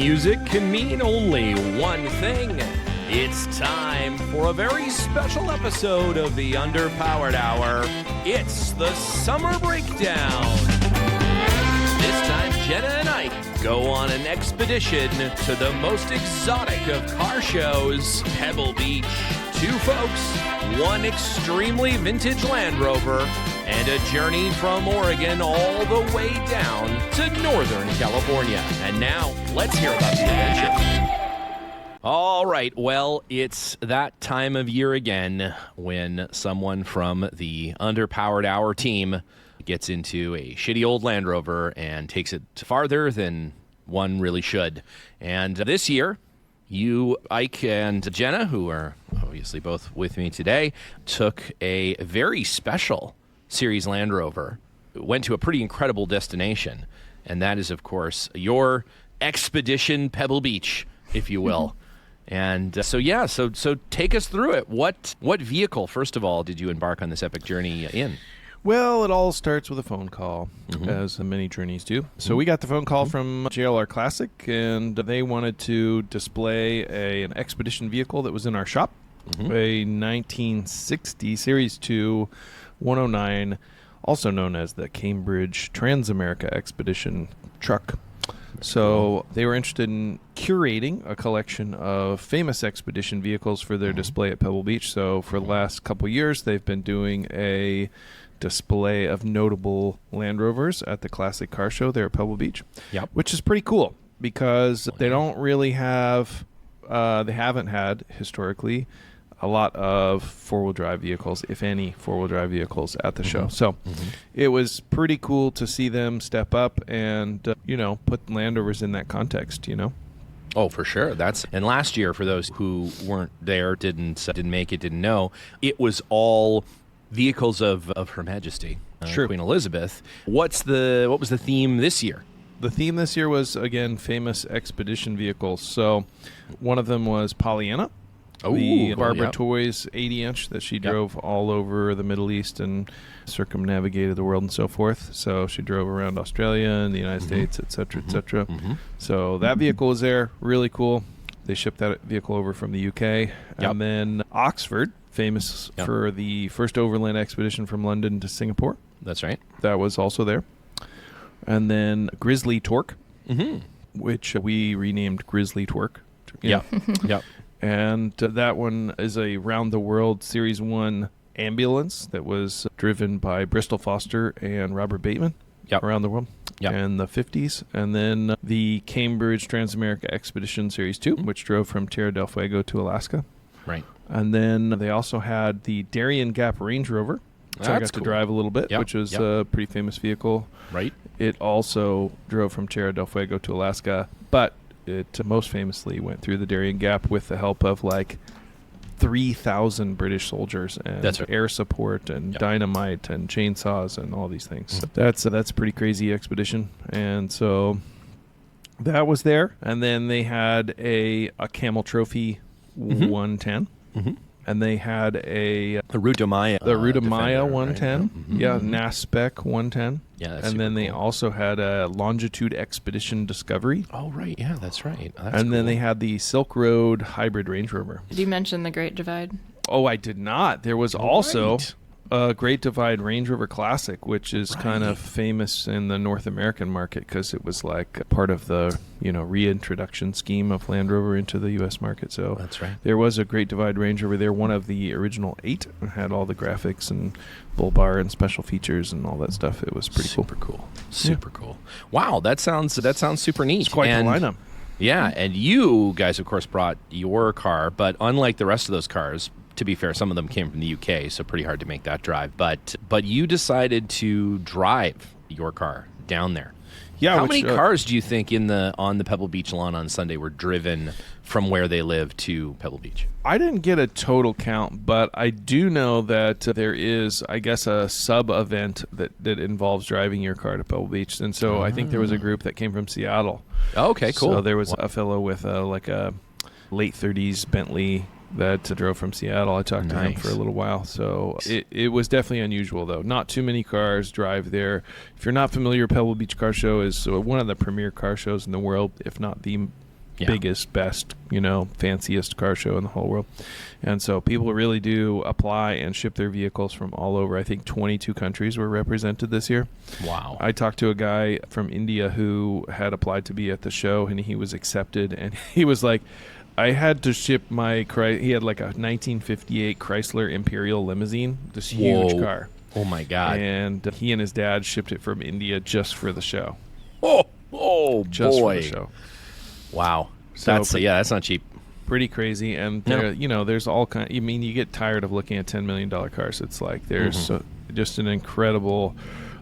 music can mean only one thing. It's time for a very special episode of the Underpowered Hour. It's the Summer Breakdown. This time, Jenna and Ike go on an expedition to the most exotic of car shows, Pebble Beach. Two folks, one extremely vintage Land Rover, and a journey from Oregon all the way down to Northern California. And now, let's hear about the adventure. All right, well, it's that time of year again when someone from the Underpowered Hour team gets into a shitty old Land Rover and takes it farther than one really should. And this year, you, Ike, and Jenna, who are obviously both with me today, took a very special series Land Rover, went to a pretty incredible destination, and that is, of course, your Expedition Pebble Beach, if you will. And so take us through it. What vehicle, first of all, did you embark on this epic journey in? Well, it all starts with a phone call, as many journeys do. So we got the phone call from JLR Classic, and they wanted to display an expedition vehicle that was in our shop, a 1960 Series 2 109, also known as the Cambridge Transamerica Expedition truck. So they were interested in curating a collection of famous expedition vehicles for their display at Pebble Beach. So for the last couple years, they've been doing a display of notable Land Rovers at the Classic Car Show there at Pebble Beach, which is pretty cool because they don't really have, they haven't had historically a lot of four-wheel drive vehicles, if any four-wheel drive vehicles at the show. So it was pretty cool to see them step up and, put Land Rovers in that context, Oh, for sure. And last year, for those who weren't there, didn't make it, didn't know, it was all vehicles of Her Majesty, Queen Elizabeth. What was the theme this year? The theme this year was, again, famous expedition vehicles. So one of them was Pollyanna, the Barbara Toys 80-inch that she drove all over the Middle East and circumnavigated the world and so forth. So she drove around Australia and the United States, et cetera, et cetera. So that vehicle was there, really cool. They shipped that vehicle over from the UK. And then Oxford, famous for the first overland expedition from London to Singapore. That's right. That was also there. And then Grizzly Torque, which we renamed Grizzly Twerk. And that one is a round-the-world Series 1 ambulance that was driven by Bristol Foster and Robert Bateman around the world in the 50s. And then the Cambridge Transamerica Expedition Series 2, which drove from Tierra del Fuego to Alaska. Right. And then they also had the Darien Gap Range Rover, which I got to drive a little bit, which was a pretty famous vehicle. Right. It also drove from Tierra del Fuego to Alaska, but it most famously went through the Darien Gap with the help of 3,000 British soldiers and air support and dynamite and chainsaws and all these things. So that's a pretty crazy expedition. And so that was there. And then they had a Camel Trophy 110. And they had the Route de Maya. The Route de Maya 110. Right? NAS Spec 110. Yeah, that's and then they cool. also had a Longitude Expedition Discovery. Oh, right. Yeah, that's right. And then they had the Silk Road Hybrid Range Rover. Did you mention the Great Divide? Oh, I did not. There was also a Great Divide Range Rover Classic, which is kind of famous in the North American market because it was part of the reintroduction scheme of Land Rover into the U.S. market. So that's right. There was a Great Divide Range Rover there, one of the original 8. It had all the graphics and bull bar and special features and all that stuff. It was pretty cool. Super cool. Wow, that sounds super neat. It's quite the lineup. Yeah, and you guys, of course, brought your car, but unlike the rest of those cars, to be fair, some of them came from the UK, so pretty hard to make that drive. But you decided to drive your car down there. Yeah. How many cars do you think on the Pebble Beach lawn on Sunday were driven from where they live to Pebble Beach? I didn't get a total count, but I do know that there is, I guess, a sub-event that involves driving your car to Pebble Beach. And so I think there was a group that came from Seattle. Oh, okay, cool. So there was a fellow with a late 30s Bentley that drove from Seattle. I talked to him for a little while. So it was definitely unusual, though. Not too many cars drive there. If you're not familiar, Pebble Beach Car Show is one of the premier car shows in the world, if not the biggest, best, fanciest car show in the whole world. And so people really do apply and ship their vehicles from all over. I think 22 countries were represented this year. Wow. I talked to a guy from India who had applied to be at the show, and he was accepted. And he was like, I had to ship he had like a 1958 Chrysler Imperial limousine, this huge car. Oh, my God. And he and his dad shipped it from India just for the show. Just for boy. the show. Wow. So, that's not cheap. Pretty crazy. And, there's all kind. I mean, you get tired of looking at $10 million cars. It's like there's just an incredible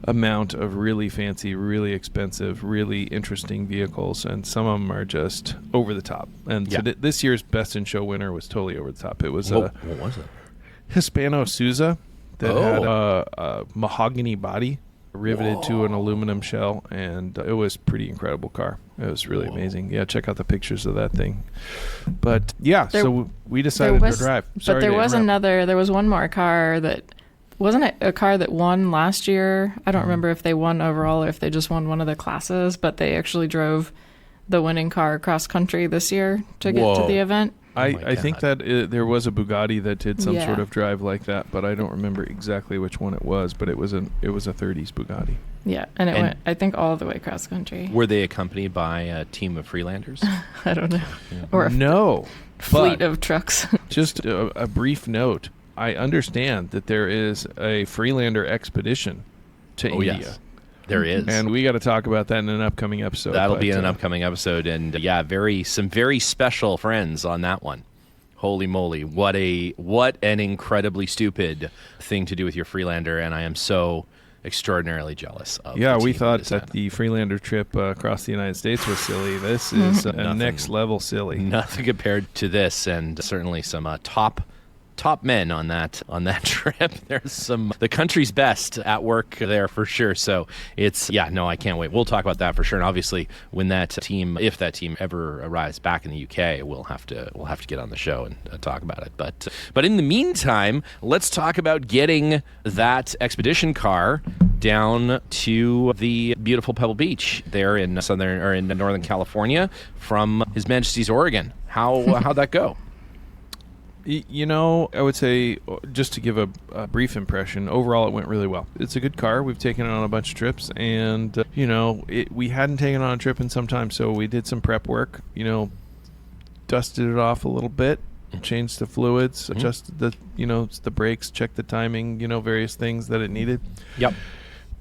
amount of really fancy, really expensive, really interesting vehicles, and some of them are just over the top. And so this year's Best in Show winner was totally over the top. It was what was it? Hispano Souza that had a mahogany body riveted to an aluminum shell, and it was a pretty incredible car. It was really amazing. Yeah, check out the pictures of that thing. But so we decided to drive. But there was one more car that wasn't it a car that won last year? I don't remember if they won overall or if they just won one of the classes, but they actually drove the winning car cross country this year to get to the event. I think that there was a Bugatti that did some sort of drive like that, but I don't remember exactly which one it was. But it was a 30s Bugatti. Yeah, and it went, I think, all the way cross country. Were they accompanied by a team of Freelanders? I don't know. Yeah. Or a fleet of trucks. Just a brief note. I understand that there is a Freelander expedition to India. Yes. There is. And we got to talk about that in an upcoming episode. That'll be in an upcoming episode. And some very special friends on that one. Holy moly. What an incredibly stupid thing to do with your Freelander. And I am so extraordinarily jealous of we thought that the Freelander trip across the United States was silly. This is next level silly. Nothing compared to this, and certainly some top men on that trip. There's the country's best at work there for sure. So I can't wait. We'll talk about that for sure. And obviously, when if that team ever arrives back in the UK, we'll have to get on the show and talk about it. But in the meantime, let's talk about getting that expedition car down to the beautiful Pebble Beach there in Northern California from His Majesty's Oregon. How'd that go? I would say, just to give a brief impression, overall it went really well. It's a good car. We've taken it on a bunch of trips, and, we hadn't taken it on a trip in some time, so we did some prep work, dusted it off a little bit, changed the fluids, adjusted the brakes, checked the timing, various things that it needed. Yep.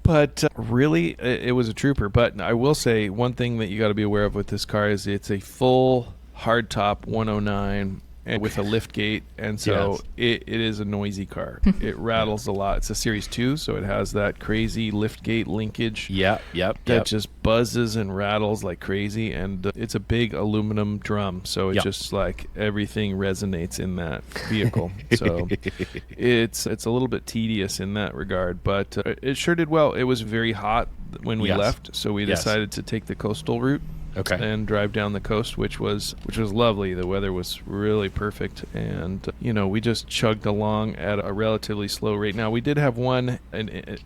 But really, it was a trooper. But I will say one thing that you got to be aware of with this car is it's a full hardtop 109 with a lift gate, and so it is a noisy car. It rattles a lot. It's a Series 2, so it has that crazy lift gate linkage. Yep. That just buzzes and rattles like crazy, and it's a big aluminum drum, so it just like everything resonates in that vehicle. So it's a little bit tedious in that regard, but it sure did well. It was very hot when we left, so we decided to take the coastal route. And drive down the coast, which was lovely. The weather was really perfect, and we just chugged along at a relatively slow rate. Now we did have one, and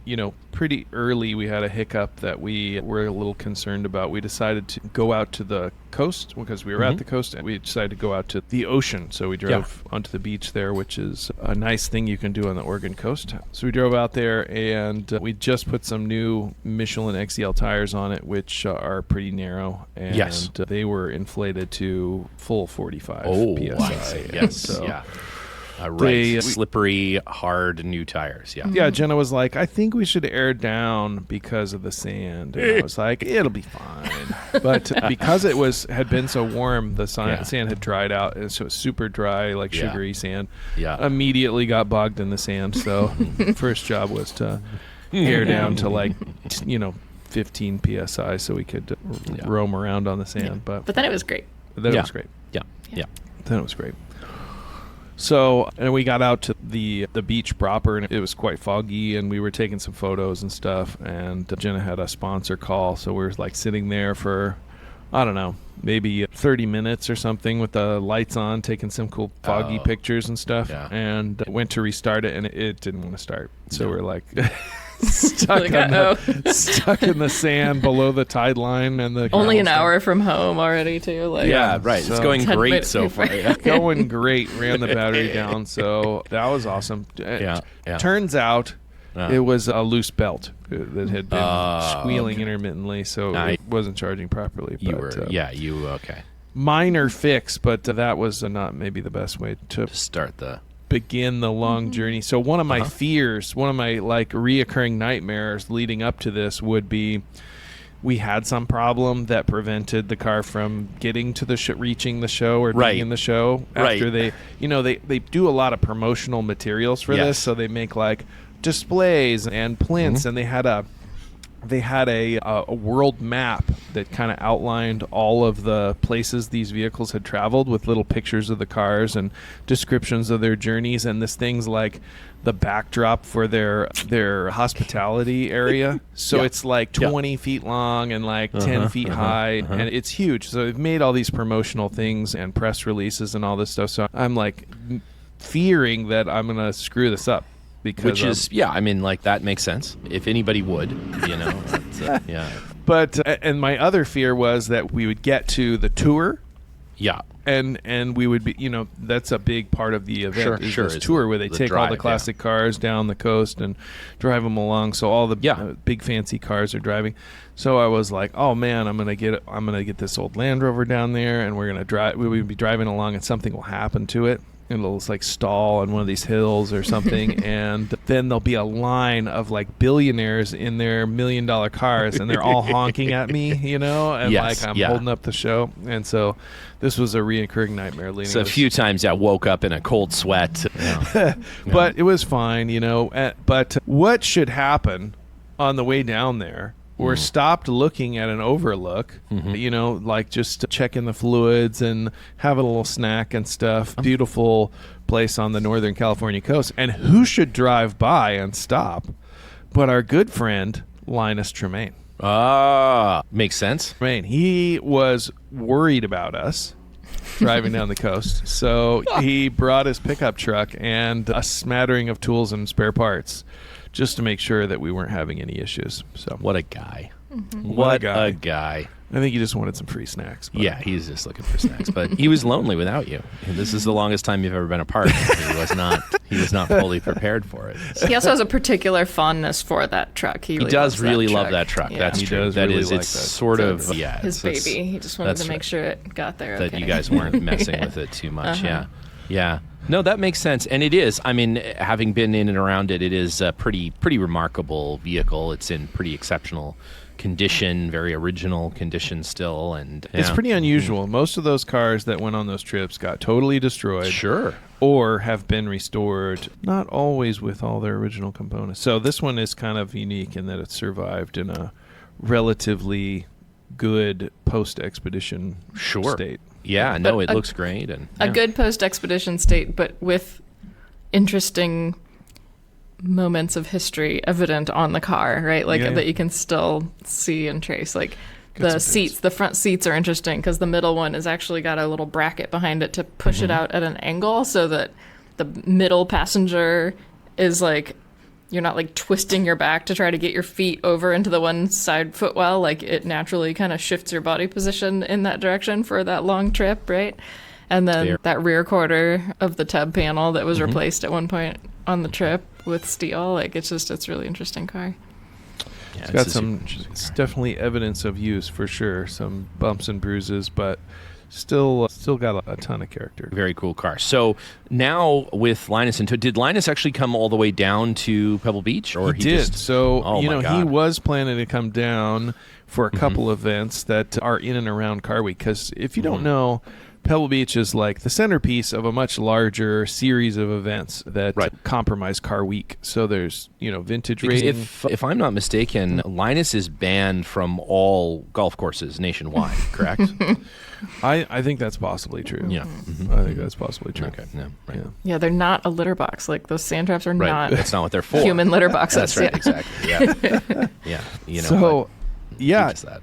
pretty early we had a hiccup that we were a little concerned about. We decided to go out to the coast because we were at the coast, and we decided to go out to the ocean. So we drove onto the beach there, which is a nice thing you can do on the Oregon coast. So we drove out there, and we just put some new Michelin XCL tires on it, which are pretty narrow. And they were inflated to full 45 PSI. Yes. So slippery, hard new tires. Yeah, Jenna was like, I think we should air down because of the sand. And I was like, it'll be fine. But because it had been so warm, the sand had dried out, and so it was super dry, like sugary sand. Yeah. Immediately got bogged in the sand. So first job was to air down to 15 PSI so we could roam around on the sand. But then it was great. Then it was great. Yeah. Then it was great. So, and we got out to the beach proper, and it was quite foggy, and we were taking some photos and stuff, and Jenna had a sponsor call, so we were like sitting there for, I don't know, maybe 30 minutes or something with the lights on, taking some cool foggy pictures and stuff, and went to restart it, and it didn't want to start. So we're like... stuck, Like, stuck in the sand below the tide line, and the Only an ground's hour from home already, too. Like, Yeah, right. So- It's going 10 great minutes so before. far. Yeah. going great. Ran the battery down, so that was awesome. Yeah. Turns out it was a loose belt that had been squealing okay. intermittently, so I- it wasn't charging properly. You but, were, okay. minor fix, but that was not maybe the best way to To start the. begin the long journey. So one of my fears, one of my like reoccurring nightmares leading up to this would be we had some problem that prevented the car from getting to the reaching the show or Right. being in the show after Right. they do a lot of promotional materials for Yes. this, so they make like displays and plinths, and they had a world map that kind of outlined all of the places these vehicles had traveled with little pictures of the cars and descriptions of their journeys, and this thing's like the backdrop for their hospitality area. So Yeah. it's like 20 feet long and like 10 feet high, and it's huge. So they've made all these promotional things and press releases and all this stuff. So I'm like fearing that I'm going to screw this up. Because Which is, I mean, like, that makes sense. If anybody would, it's, yeah. But and my other fear was that we would get to the tour, Yeah. and we would be, that's a big part of the event. Sure, This it's tour where they the take all drive, the classic cars down the coast and drive them along. So all the big fancy cars are driving. So I was like, oh man, I'm gonna get this old Land Rover down there, and we're gonna drive. We would be driving along, and something will happen to it. It'll like stall on one of these hills or something, and then there'll be a line of like billionaires in their $1 million cars, and they're all honking at me, and Yes, like I'm holding up the show. And so this was a reoccurring nightmare. So a few times I woke up in a cold sweat. But it was fine, But what should happen on the way down there? We're stopped looking at an overlook, like just checking the fluids and having a little snack and stuff. Beautiful place on the Northern California coast. And who should drive by and stop but our good friend, Linus Tremaine. Makes sense. Tremaine, he was worried about us driving down the coast. So he brought his pickup truck and a smattering of tools and spare parts just to make sure that we weren't having any issues. So What a guy. What a guy. I think he just wanted some free snacks. But. Yeah, he's just looking for snacks. But he was lonely without you. And this is the longest time you've ever been apart. He was not fully prepared for it. He also has a particular fondness for that truck. He does really loves love that truck. Yeah. That's He true. does That really is, like it's that. sort So of, it's his it's- baby. He just wanted that's to make right. sure it got there. that okay. you guys weren't messing with it too much. Yeah. No, that makes sense. And it is. I mean, having been in and around it, it is a pretty remarkable vehicle. It's in pretty exceptional condition, very original condition still. And It's pretty unusual. Most of those cars that went on those trips got totally destroyed. Sure. Or have been restored, not always with all their original components. So this one is kind of unique in that it survived in a relatively good post-expedition state. Yeah, no, But it looks great. And A good post-expedition state, but with interesting moments of history evident on the car, right? Like that you can still see and trace. Like the seats, the front seats are interesting because the middle one has actually got a little bracket behind it to push it out at an angle so that the middle passenger is like, you're not like twisting your back to try to get your feet over into the one side footwell. Like it naturally kind of shifts your body position in that direction for that long trip, right? And then that rear quarter of the tub panel that was replaced at one point on the trip with steel, like it's really interesting car. It's got it's definitely evidence of use for sure. Some bumps and bruises, but still got a ton of character. Very cool car. So now with Linus did Linus actually come all the way down to Pebble Beach, or He did. So my God. he was planning to come down for a couple events that are in and around Car Week. Because if you don't know, Pebble Beach is like the centerpiece of a much larger series of events that comprise Car Week. So there's vintage racing. If I'm not mistaken, Linus is banned from all golf courses nationwide. Correct? I think that's possibly true. Yeah. I think that's possibly true. Okay. No, right. Yeah. Yeah, they're not a litter box. Like those sand traps are Right. not That's not what they're for. human litter boxes. That's right. Yeah. Exactly. Yeah. Yeah. So, yeah, teach us that.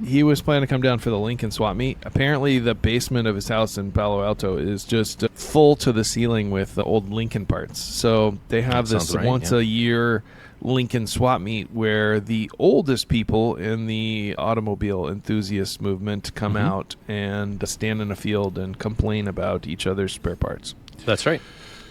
He was planning to come down for the Lincoln swap meet. Apparently, the basement of his house in Palo Alto is just full to the ceiling with the old Lincoln parts. So they have this once-a-year Lincoln swap meet where the oldest people in the automobile enthusiast movement come out and stand in a field and complain about each other's spare parts. That's right.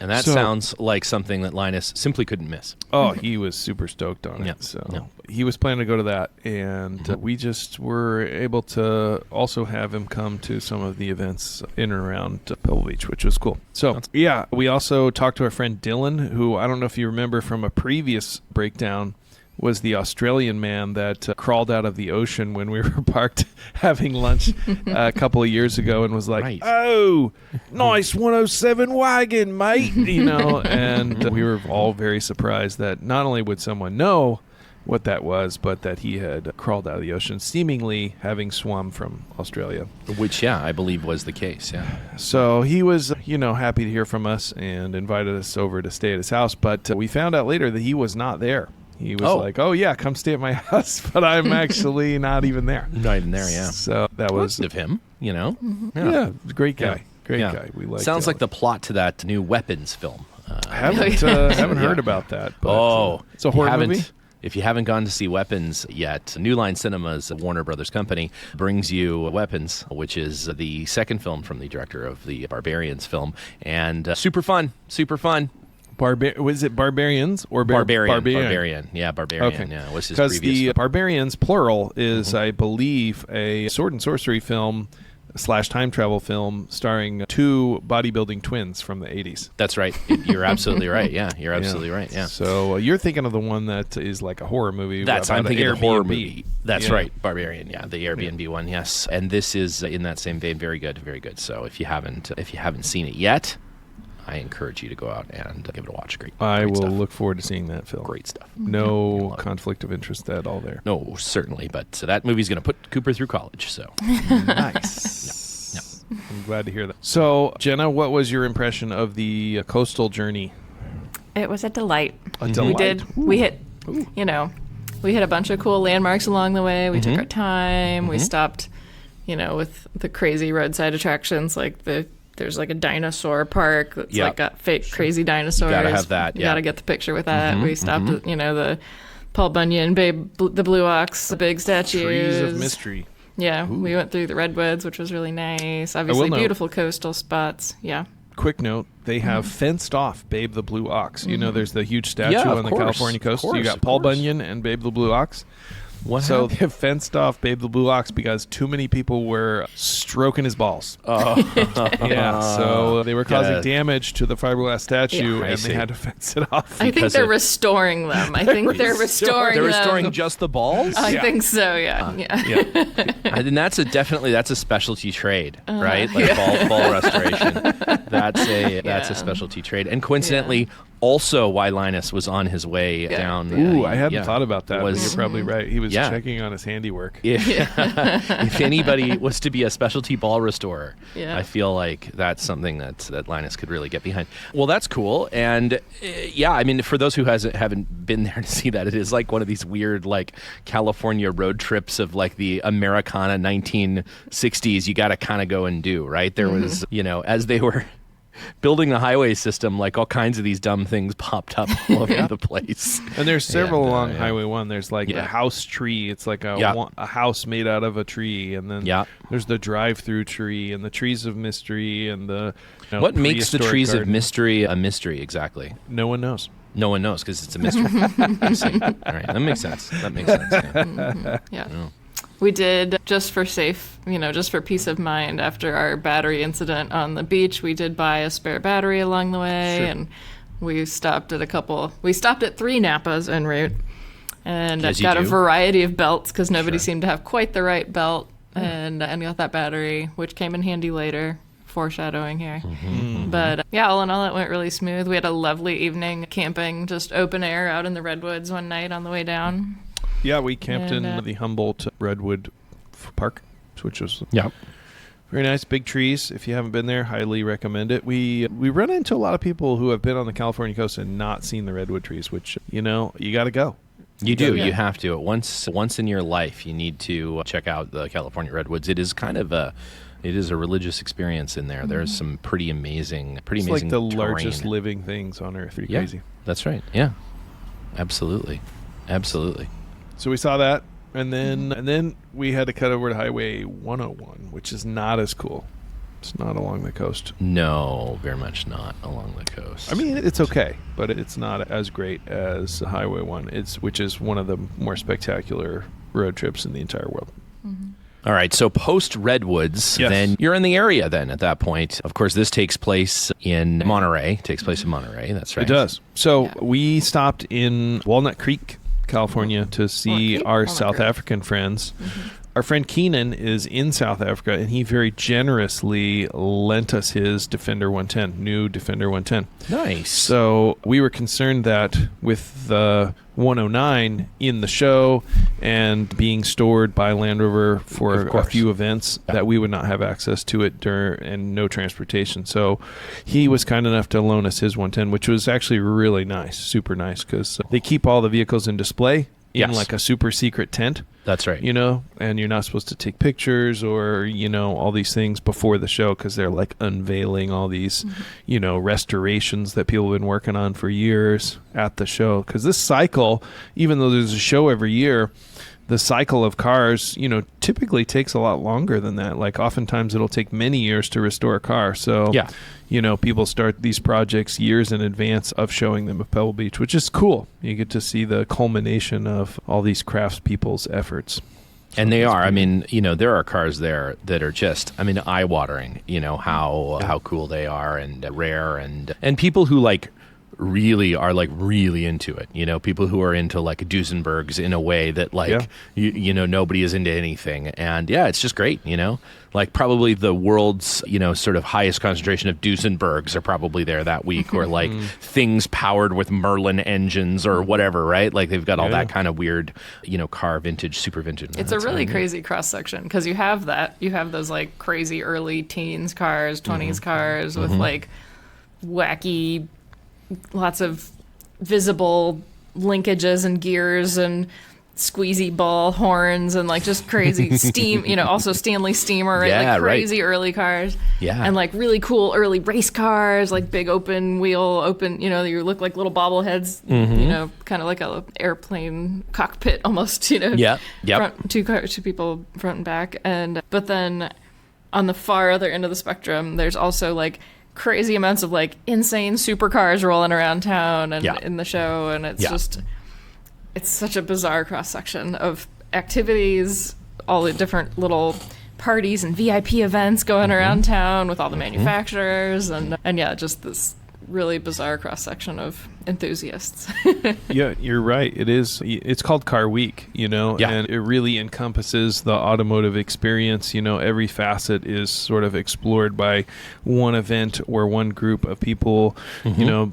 And that sounds like something that Linus simply couldn't miss. Oh, he was super stoked on it. So he was planning to go to that, and we just were able to also have him come to some of the events in and around Pebble Beach, which was cool. So, yeah, we also talked to our friend Dylan, who I don't know if you remember from a previous breakdown, was the Australian man that crawled out of the ocean when we were parked having lunch a couple of years ago and was like, oh, nice 107 wagon, mate, and we were all very surprised that not only would someone know what that was, but that he had crawled out of the ocean, seemingly having swum from Australia. Which, I believe was the case, So he was, happy to hear from us and invited us over to stay at his house, but we found out later that he was not there. He was like, oh, yeah, come stay at my house, but I'm actually not even there. Not even there, yeah. So that was... of him, Yeah, great guy. Great guy. We like. Sounds like the plot to that new Weapons film. I haven't heard about that. But, it's a horror movie? If you haven't gone to see Weapons yet, New Line Cinemas, Warner Brothers company, brings you Weapons, which is the second film from the director of the Barbarians film. And super fun. Was it Barbarians or Barbarian? Yeah, Barbarian. Okay. Yeah, was his because previous the film. Barbarians, plural, is, I believe, a sword and sorcery film / time travel film starring two bodybuilding twins from the 80s. That's right. You're absolutely right. Yeah, you're absolutely right. Yeah. So you're thinking of the one that is like a horror movie. I'm thinking of a horror movie. That's right. Barbarian. Yeah, the Airbnb one. Yes, and this is in that same vein. Very good. Very good. So if you haven't seen it yet, I encourage you to go out and give it a watch. Great I will stuff. look forward to seeing that film. Great stuff. No conflict of interest at all there. No, certainly. But that movie's going to put Cooper through college. So nice. Yep. I'm glad to hear that. So, Jenna, what was your impression of the coastal journey? It was a delight. A delight. We hit a bunch of cool landmarks along the way. We took our time. We stopped, with the crazy roadside attractions like there's like a dinosaur park that's like got fake crazy dinosaurs. You gotta have that. You gotta get the picture with that. We stopped at, the Paul Bunyan, the Blue Ox, the big statues. Trees of Mystery. Yeah, we went through the redwoods, which was really nice. Obviously, beautiful coastal spots. Yeah. Quick note, they have fenced off Babe the Blue Ox. There's the huge statue on the California coast. You got Paul Bunyan and Babe the Blue Ox. So they have fenced off Babe the Blue Ox because too many people were stroking his balls. So they were causing damage to the fiberglass statue, and they had to fence it off. I think they're restoring them. They're restoring just the balls? I think so, yeah. And that's a specialty trade, right? Like ball restoration. That's a specialty trade. And coincidentally, also why Linus was on his way down. I hadn't thought about that. You're probably right. He was checking on his handiwork. If anybody was to be a specialty ball restorer, I feel like that's something that Linus could really get behind. Well, that's cool. And for those who haven't been there to see that, it is like one of these weird like California road trips of like the Americana 1960s. You got to kind of go and do, right? There was, as they were building the highway system, like all kinds of these dumb things popped up all over the place. And there's several along Highway 1. There's like the house tree. It's like a house made out of a tree. And then there's the drive-through tree and the trees of mystery and the what makes the trees of mystery a mystery exactly? No one knows. No one knows because it's a mystery. All right, that makes sense. We did, just for peace of mind, after our battery incident on the beach, we did buy a spare battery along the way, and we stopped at 3 Napas en route, and got a variety of belts because nobody seemed to have quite the right belt, and got that battery, which came in handy later. Foreshadowing here. But all in all, it went really smooth. We had a lovely evening camping, just open air out in the redwoods one night on the way down. Yeah, we camped in the Humboldt Redwood Park, which was very nice. Big trees. If you haven't been there, highly recommend it. We run into a lot of people who have been on the California coast and not seen the redwood trees, which, you got to go. You do. Yeah. You have to. Once in your life, you need to check out the California redwoods. It is a religious experience in there. There's some pretty amazing It's like the terrain. largest living things on Earth. Pretty crazy. That's right. Yeah, absolutely. So we saw that, and then we had to cut over to Highway 101, which is not as cool. It's not along the coast. No, very much not along the coast. I mean, it's okay, but it's not as great as Highway 1, which is one of the more spectacular road trips in the entire world. All right, so post Redwoods, Yes. then you're in the area then at that point. Of course, this takes place in Monterey. That's right. It does. So Yeah. we stopped in Walnut Creek, California, to see Creek? our Walnut South Grove. African friends. Our friend Keenan is in South Africa, and he very generously lent us his new Defender 110. Nice. So we were concerned that with the 109 in the show and being stored by Land Rover for Of a course. few events, that we would not have access to it and no transportation. So he was kind enough to loan us his 110, which was actually really nice, super nice, because they keep all the vehicles in display in Yes. like a super secret tent. That's right. And you're not supposed to take pictures or, all these things before the show because they're like unveiling all these, restorations that people have been working on for years at the show. Because this cycle, even though there's a show every year, the cycle of cars, typically takes a lot longer than that. Like oftentimes it'll take many years to restore a car. So, Yeah. people start these projects years in advance of showing them at Pebble Beach, which is cool. You get to see the culmination of all these craftspeople's efforts. And they are. I mean, there are cars there that are just, eye-watering, how cool they are and rare and people who really are really into it. People who are into Duesenbergs in a way that nobody is into anything. And yeah, it's just great, probably the world's, sort of highest concentration of Duesenbergs are probably there that week or things powered with Merlin engines or whatever, right? They've got all that kind of weird, car vintage, super vintage. It's a really crazy cross section because you have those crazy early teens cars, 20s cars with wacky, lots of visible linkages and gears and squeezy ball horns and just crazy steam, also Stanley Steamer, right? Yeah, Crazy early cars. Yeah. And really cool early race cars, big open wheel, you look like little bobbleheads, kind of like a airplane cockpit almost, Yeah. Yep. Front, two people front and back. But then on the far other end of the spectrum, there's also crazy amounts of insane supercars rolling around town and in the show, and it's such a bizarre cross section of activities, all the different little parties and VIP events going around town with all the manufacturers and just this really bizarre cross section of enthusiasts. Yeah, you're right. It's called Car Week, and it really encompasses the automotive experience. Every facet is sort of explored by one event or one group of people.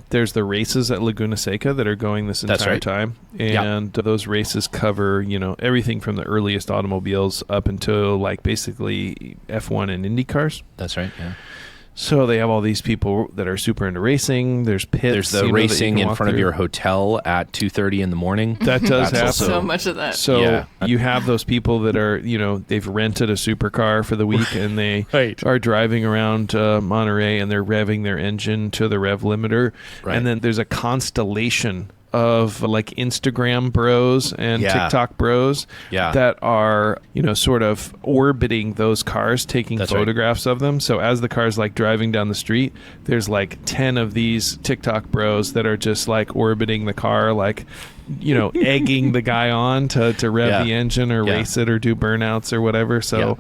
There's the races at Laguna Seca that are going this entire time. And those races cover, everything from the earliest automobiles up until basically F1 and Indy cars. That's right, yeah. So they have all these people that are super into racing. There's pits. There's the racing in front of your hotel at 2:30 in the morning. That does happen. So much of that. So you have those people that are, they've rented a supercar for the week and they are driving around Monterey and they're revving their engine to the rev limiter. Right. And then there's a constellation of Instagram bros and TikTok bros that are, sort of orbiting those cars, taking photographs of them. So as the car's driving down the street, there's 10 of these TikTok bros that are just orbiting the car, egging the guy on to rev the engine or race it or do burnouts or whatever. So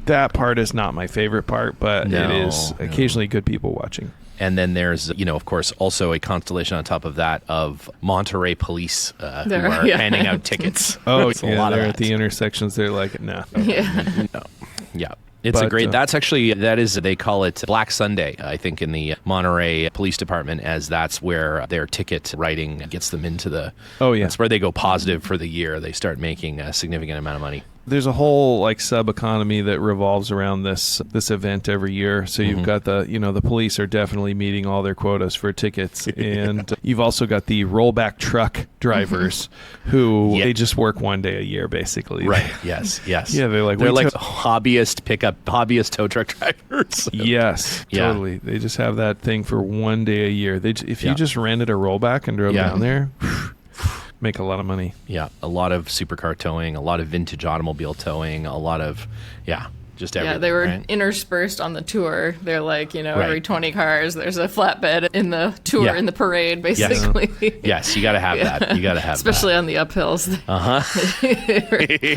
that part is not my favorite part, but it is occasionally good people watching. And then there's, of course, also a constellation on top of that of Monterey police who are handing out tickets. Oh, it's a lot of they're that. at the intersections. They're nah. Yeah. It's a great, they call it Black Sunday, I think, in the Monterey Police Department, as that's where their ticket writing gets them into that's where they go positive for the year. They start making a significant amount of money. There's a whole like sub economy that revolves around this event every year. So you've got the police are definitely meeting all their quotas for tickets, and you've also got the rollback truck drivers who they just work one day a year basically. Right. Yes. Yes. Yeah. They're like hobbyist tow truck drivers. Yes. Yeah. Totally. They just have that thing for one day a year. If you just rented a rollback and drove down there. Make a lot of money. Yeah, a lot of supercar towing, a lot of vintage automobile towing, a lot of, just everything. Yeah, they were right? interspersed on the tour. They're like, every 20 cars, there's a flatbed in the tour, in the parade, basically. Yes, you got to have that. You got to have especially on the uphills.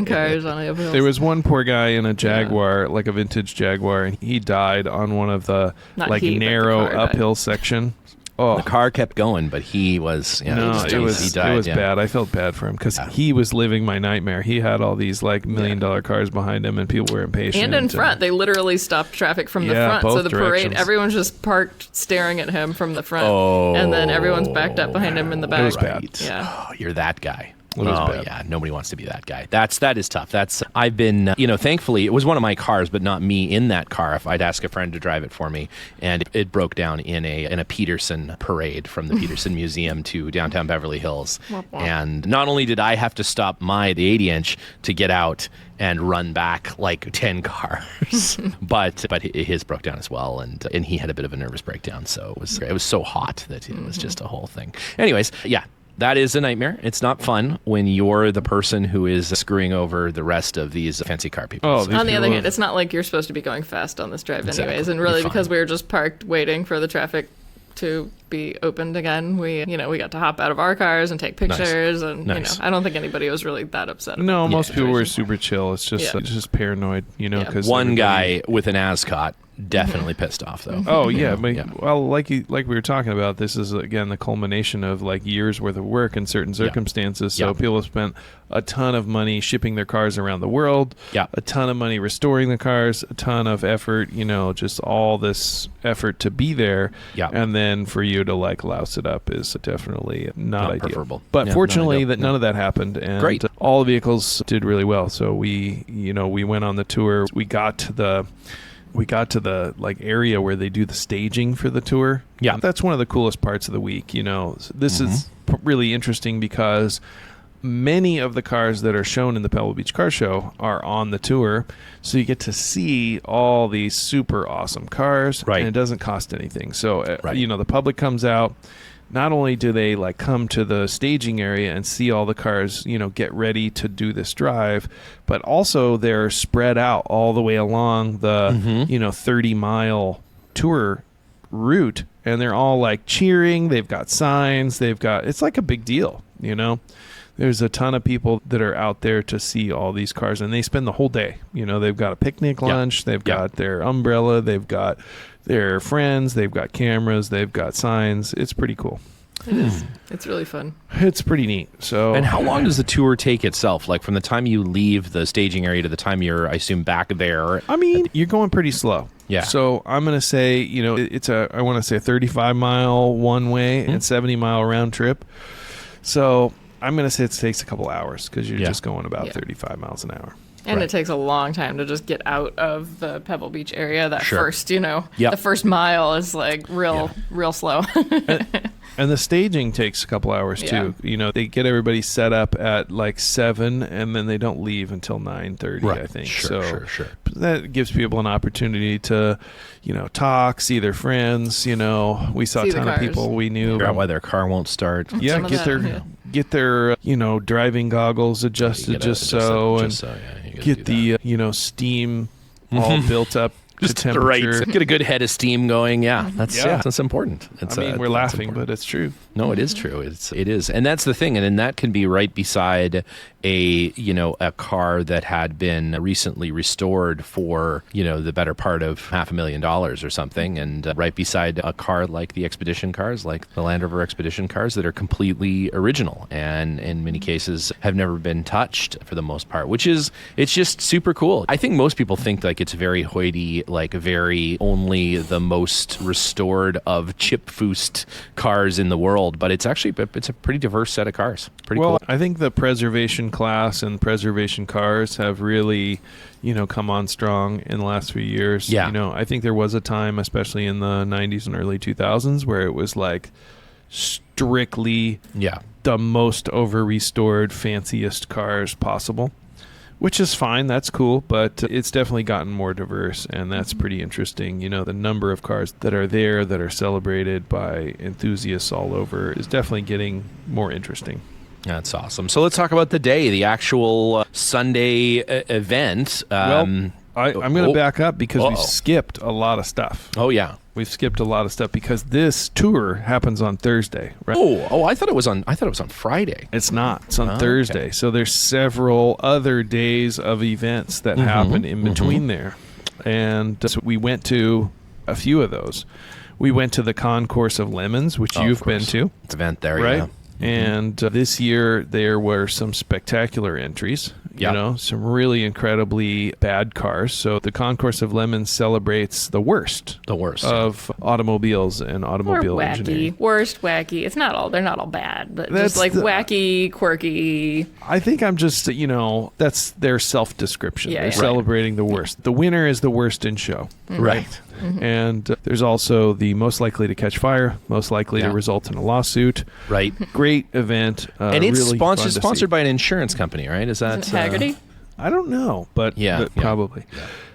Cars on the uphills. There was one poor guy in a Jaguar, like a vintage Jaguar, and he died on one of the narrow uphill section. Oh. The car kept going, but he was... Yeah, no, he died, it was bad. I felt bad for him because he was living my nightmare. He had all these like $1 million cars behind him, and people were impatient. And in front. They literally stopped traffic from the front. Both so the directions. Parade, everyone's just parked staring at him from the front. And then everyone's backed up behind him in the back. It was bad. Yeah. Oh, you're that guy. Bad. Yeah, nobody wants to be that guy. That is tough. I've been, thankfully it was one of my cars, but not me in that car. If I'd ask a friend to drive it for me, and it broke down in a Peterson parade from the Peterson Museum to downtown Beverly Hills. And not only did I have to stop the 80-inch to get out and run back like 10 cars, but his broke down as well, and he had a bit of a nervous breakdown. So it was so hot that it was just a whole thing. Anyways, yeah. That is a nightmare. It's not fun when you're the person who is screwing over the rest of these fancy car people. On the other hand, it's not like you're supposed to be going fast on this drive anyways. And really, because we were just parked waiting for the traffic to be opened again, we got to hop out of our cars and take pictures. And, I don't think anybody was really that upset. No, most people were super chill. It's just paranoid, because one guy with an Ascot definitely pissed off though. Oh yeah, well, like we were talking about, this is again the culmination of like years worth of work in certain circumstances. So people have spent a ton of money shipping their cars around the world, a ton of money restoring the cars, a ton of effort, just all this effort to be there, and then for you to like louse it up is definitely not ideal. Preferable. But fortunately, none of that happened, and all the vehicles did really well. So we went on the tour. We got to the like area where they do the staging for the tour. Yeah, that's one of the coolest parts of the week. This is really interesting because many of the cars that are shown in the Pebble Beach Car Show are on the tour, so you get to see all these super awesome cars, and it doesn't cost anything. So the public comes out. Not only do they like come to the staging area and see all the cars, get ready to do this drive, but also they're spread out all the way along the, 30-mile tour route, and they're all like cheering. They've got signs. It's like a big deal, There's a ton of people that are out there to see all these cars, and they spend the whole day. They've got a picnic lunch. They've got their umbrella. They've got their friends. They've got cameras. They've got signs. It's pretty cool. It is. It's really fun. It's pretty neat. So, and how long does the tour take itself? Like from the time you leave the staging area to the time you're, I assume, back there? I mean, you're going pretty slow. Yeah. So I'm going to say, it's a 35-mile one way and 70-mile round trip. So I'm going to say it takes a couple hours because you're just going about 35 miles an hour. And it takes a long time to just get out of the Pebble Beach area. That first, the first mile is like real slow. And the staging takes a couple hours too. They get everybody set up at like 7, and then they don't leave until 9:30. I think. Sure. That gives people an opportunity to, talk, see their friends. We saw a ton of people we knew. Figure out why their car won't start. Yeah, get their driving goggles adjusted just so. Get the steam all built up to temperature. Get a good head of steam going. That's important. We're laughing, but it's true. No, it is true. It is, and that's the thing. And then that can be right beside a car that had been recently restored for the better part of $500,000 or something, and right beside a car like the Expedition cars, like the Land Rover Expedition cars, that are completely original and in many cases have never been touched for the most part, it's just super cool. I think most people think like it's very hoity, like very only the most restored of chip-foosed cars in the world, but it's a pretty diverse set of cars. Pretty Well, cool. I think the preservation class and preservation cars have really, come on strong in the last few years. Yeah. I think there was a time, especially in the 90s and early 2000s, where it was like strictly the most over-restored, fanciest cars possible, which is fine. That's cool, but it's definitely gotten more diverse, and that's pretty interesting. The number of cars that are there that are celebrated by enthusiasts all over is definitely getting more interesting. That's awesome. So let's talk about the day, the actual Sunday event. I'm going to back up because we Uh-oh. skipped a lot of stuff. Oh, yeah. We've skipped a lot of stuff because this tour happens on Thursday, right? Oh, I thought it was on Friday. It's not. It's on Oh, Thursday. okay. So there's several other days of events that happen in between there. And so we went to a few of those. We went to the Concourse of Lemons, which Oh, of you've been course. to, It's an event there, right? yeah. And this year there were some spectacular entries, Yeah. some really incredibly bad cars. So the Concourse of Lemons celebrates the worst of automobiles and Or automobile wacky. engineering. Worst wacky. They're not all bad, but That's just like the- wacky, quirky. I think I'm just, that's their self-description. Yeah, They're yeah. celebrating the worst. The winner is the worst in show. Right. And there's also the most likely to catch fire, most likely to Yeah. result in a lawsuit. Right. Great event. And it's really fun to see. sponsored by an insurance company, right? Is that Isn't it Haggerty? I don't know, but Yeah. probably.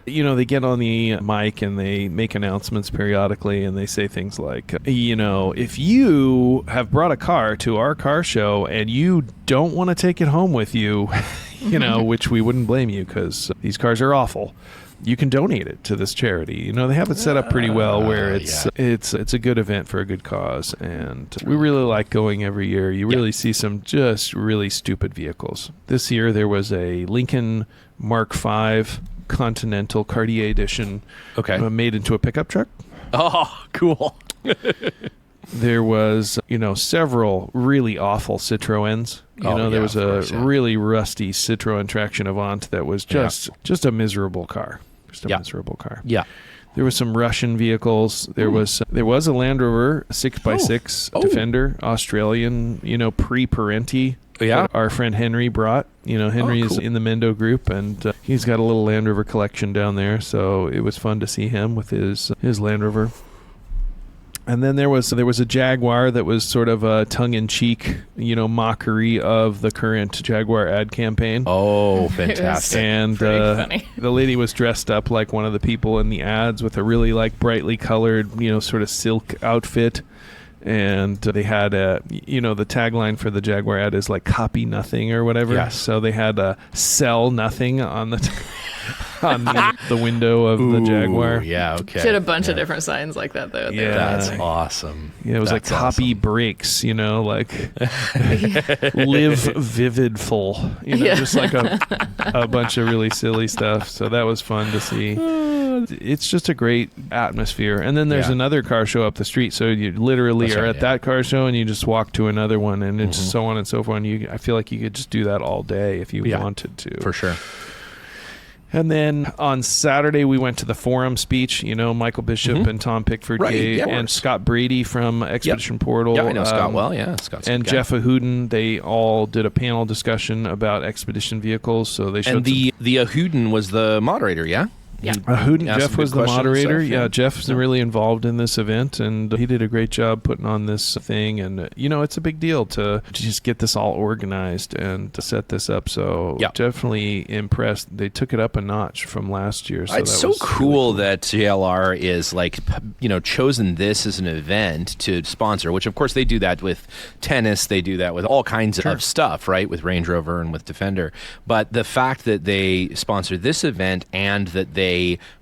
They get on the mic and they make announcements periodically, and they say things like, if you have brought a car to our car show and you don't want to take it home with you, which we wouldn't blame you because these cars are awful, you can donate it to this charity. They have it set up pretty well where it's a good event for a good cause, and we really like going every year. You really see some just really stupid vehicles. This year there was a Lincoln Mark V Continental Cartier Edition, made into a pickup truck. Oh, cool. There was, several really awful Citroens. There was a really rusty Citroen Traction Avant that was just a miserable car. Miserable car. Yeah. There was some Russian vehicles. There was a Land Rover 6x6 Defender, Australian, pre-Parenti. Yeah. That our friend Henry brought. Henry is cool. in the Mendo group, and he's got a little Land Rover collection down there. So it was fun to see him with his Land Rover. And then there was a Jaguar that was sort of a tongue-in-cheek, mockery of the current Jaguar ad campaign. Oh, fantastic. And Pretty funny. the lady was dressed up like one of the people in the ads with a really like brightly colored, sort of silk outfit. And they had the tagline for the Jaguar ad is like copy nothing or whatever. Yes. So they had sell nothing on the on the window of the Jaguar. Yeah, okay. She had a bunch of different signs like that, though. Yeah. That's awesome. Yeah, it was That's like copy awesome. breaks, like live vivid full, Yeah. just like a bunch of really silly stuff. So that was fun to see. It's just a great atmosphere. And then there's another car show up the street. So you literally That's are right, at that car show and you just walk to another one, and it's so on and so forth. And I feel like you could just do that all day if you wanted to. For sure. And then on Saturday, we went to the forum speech. Michael Bishop and Tom Pickford Right, gave, yeah, of and course. Scott Brady from Expedition Portal. Yeah, I know Scott well. Yeah, Scott's a And good guy. Jeff Ahuden, they all did a panel discussion about expedition vehicles. So they showed And the Ahuden was the moderator, yeah? Yeah. Ahuden, asked Jeff some was good the questions and moderator. stuff, Yeah, Jeff's really involved in this event, and he did a great job putting on this thing. And it's a big deal to just get this all organized and to set this up. So definitely impressed. They took it up a notch from last year. So It's that so was cool really that JLR is chosen this as an event to sponsor, which of course they do that with tennis, they do that with all kinds of stuff, right? With Range Rover and with Defender. But the fact that they sponsor this event and that they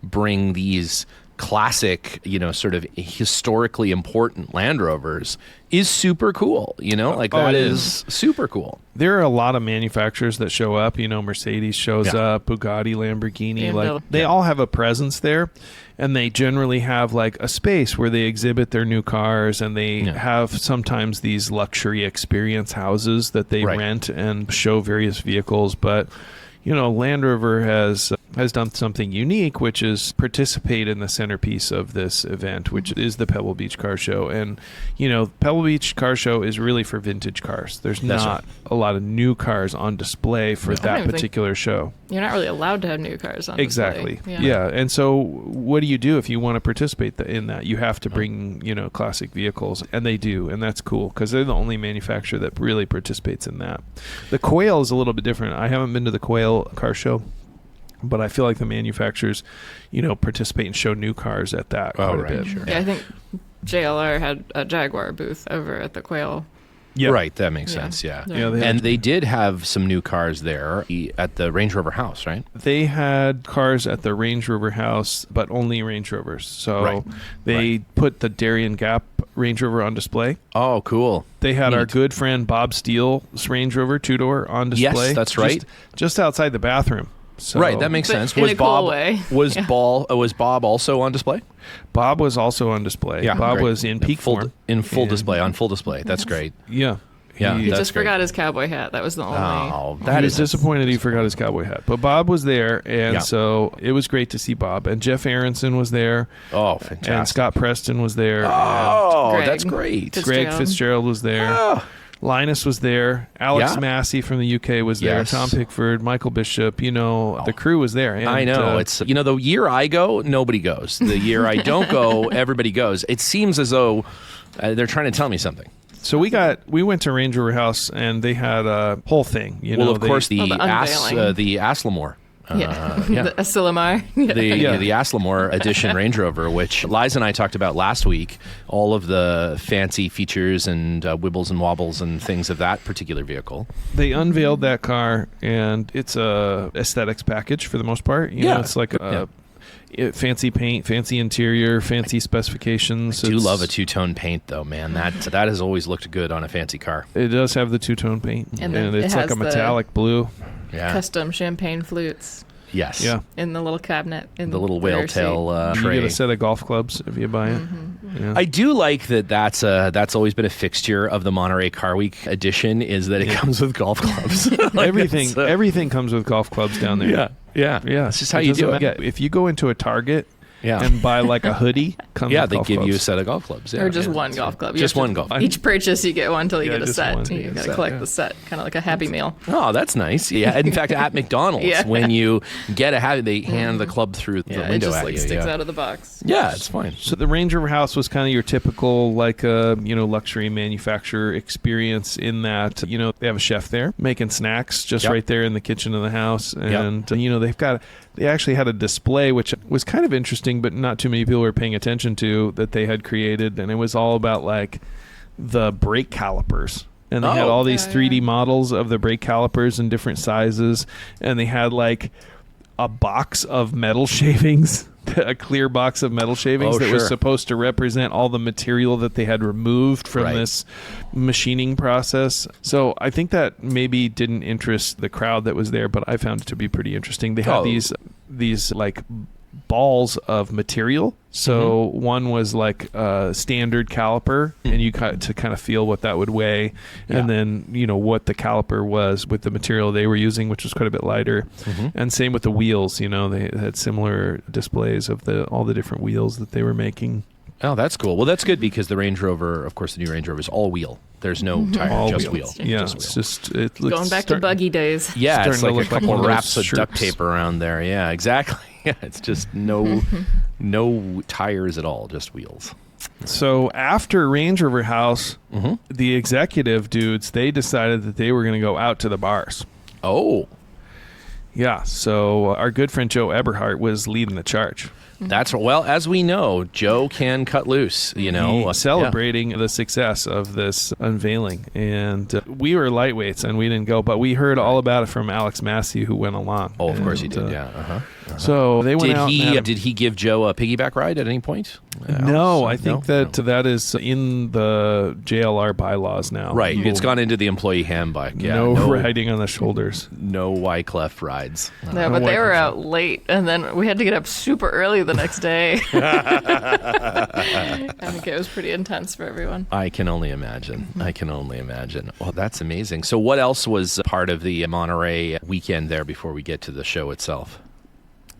bring these classic, sort of historically important Land Rovers is super cool, that is super cool. There are a lot of manufacturers that show up. Mercedes shows up, Bugatti, Lamborghini. BMW. They all have a presence there, and they generally have like a space where they exhibit their new cars, and they have sometimes these luxury experience houses that they rent and show various vehicles. But Land Rover has has done something unique, which is participate in the centerpiece of this event, which is the Pebble Beach Car Show. And, Pebble Beach Car Show is really for vintage cars. There's not a lot of new cars on display for that particular show. You're not really allowed to have new cars on Exactly. display. Yeah. And so what do you do if you want to participate in that? You have to bring, classic vehicles, and they do. And that's cool because they're the only manufacturer that really participates in that. The Quail is a little bit different. I haven't been to the Quail Car Show, but I feel like the manufacturers, participate and show new cars at that quite a bit. Sure. Yeah, I think JLR had a Jaguar booth over at the Quail. Yeah. Right, that makes sense, yeah. Yeah, they did have some new cars there at the Range Rover House, right? They had cars at the Range Rover House, but only Range Rovers. So they put the Darien Gap Range Rover on display. Oh, cool. They had Neat. our good friend Bob Steele's Range Rover two-door on display. Yes, that's right. Just outside the bathroom. So Right, that makes sense. in a cool way. Was Bob also on display? Bob was also on display. Yeah, Bob great. was in peak form. On full display. That's great. Yeah. Yeah, He that's just great. forgot his cowboy hat. That was the only... Oh, He that was is disappointed he forgot his cowboy hat. But Bob was there, and Yeah. so it was great to see Bob. And Jeff Aronson was there. Oh, fantastic. And Scott Preston was there. Oh, Greg. that's great. and Greg Fitzgerald was there. Oh. Linus was there. Alex Yeah. Massey from the UK was there. Yes. Tom Pickford, Michael Bishop. The crew was there. And, I know. It's the year I go, nobody goes. The year I don't go, everybody goes. It seems as though they're trying to tell me something. So we went to Range Rover House, and they had a whole thing. Of course, the the unveiling. the Aslamore. the Asilomar. The Aslamore edition Range Rover, which Liza and I talked about last week, all of the fancy features and wibbles and wobbles and things of that particular vehicle. They unveiled that car, and it's a aesthetics package for the most part. It's like fancy paint, fancy interior, fancy specifications. I do love a two-tone paint, though, man. That has always looked good on a fancy car. It does have the two-tone paint, And and it it's like has a metallic blue. Yeah. Custom champagne flutes Yes. Yeah. in the little cabinet. In The little whale rear seat. tail You tray. get a set of golf clubs if you buy it. Yeah. I do like that. That's always been a fixture of the Monterey Car Week edition. Is that it comes with golf clubs? Everything comes with golf clubs down there. Yeah. Yeah. That's just how you do it. If you go into a Target Yeah. and buy like a hoodie, comes Yeah, with they golf give you a clubs. set of golf clubs. Yeah. Or just one golf club. You Just have to- one golf. Each purchase you get one until you Yeah, get a just set. one. You got to Set, collect yeah. the set, kind of like a Happy Meal. Oh, that's nice. Yeah. In fact, at McDonald's, Yeah. when you get a Happy, they hand the club through the Yeah, it window just at like you. sticks yeah. out of the box. Yeah, it's fine. So the Range Rover House was kind of your typical luxury manufacturer experience in that, they have a chef there making snacks just Yep. right there in the kitchen of the house. And, they actually had a display, which was kind of interesting, but not too many people were paying attention to, that they had created. And it was all about like the brake calipers. And they had all these 3D models of the brake calipers in different sizes. And they had like a box of metal shavings, a clear box of metal shavings that was supposed to represent all the material that they had removed from this machining process. So I think that maybe didn't interest the crowd that was there, but I found it to be pretty interesting. They had these like balls of material. So one was like a standard caliper, and you got to kind of feel what that would weigh, and then what the caliper was with the material they were using, which was quite a bit lighter. And same with the wheels. They had similar displays of all the different wheels that they were making. Oh, that's cool. Well, that's good because the Range Rover, of course, the new Range Rover is all wheel. There's no tire, All just wheels. wheel. Yeah, Just it's wheel. just Going back to buggy days. Yeah, starting it's to like look a couple like one of wraps those of duct shirts. tape around there. Yeah, exactly. Yeah, it's just no tires at all, just wheels. So after Range Rover House, the executive dudes, they decided that they were going to go out to the bars. Oh, Yeah, so our good friend Joe Eberhardt was leading the charge. that's well, as we know, Joe can cut loose. Celebrating the success of this unveiling. And we were lightweights and we didn't go, but we heard all about it from Alex Massey, who went along. Oh, of course he And, did. Yeah. Uh-huh. So they went out. Did he give Joe a piggyback ride at any point? No, I think No? that is in the JLR bylaws now. Right. You It's will- gone into the employee handbook. Yeah. no riding on the shoulders. No Wyclef rides. No, but they were out late, and then we had to get up super early the next day. I think it was pretty intense for everyone. I can only imagine. Well, that's amazing. So what else was part of the Monterey weekend there before we get to the show itself?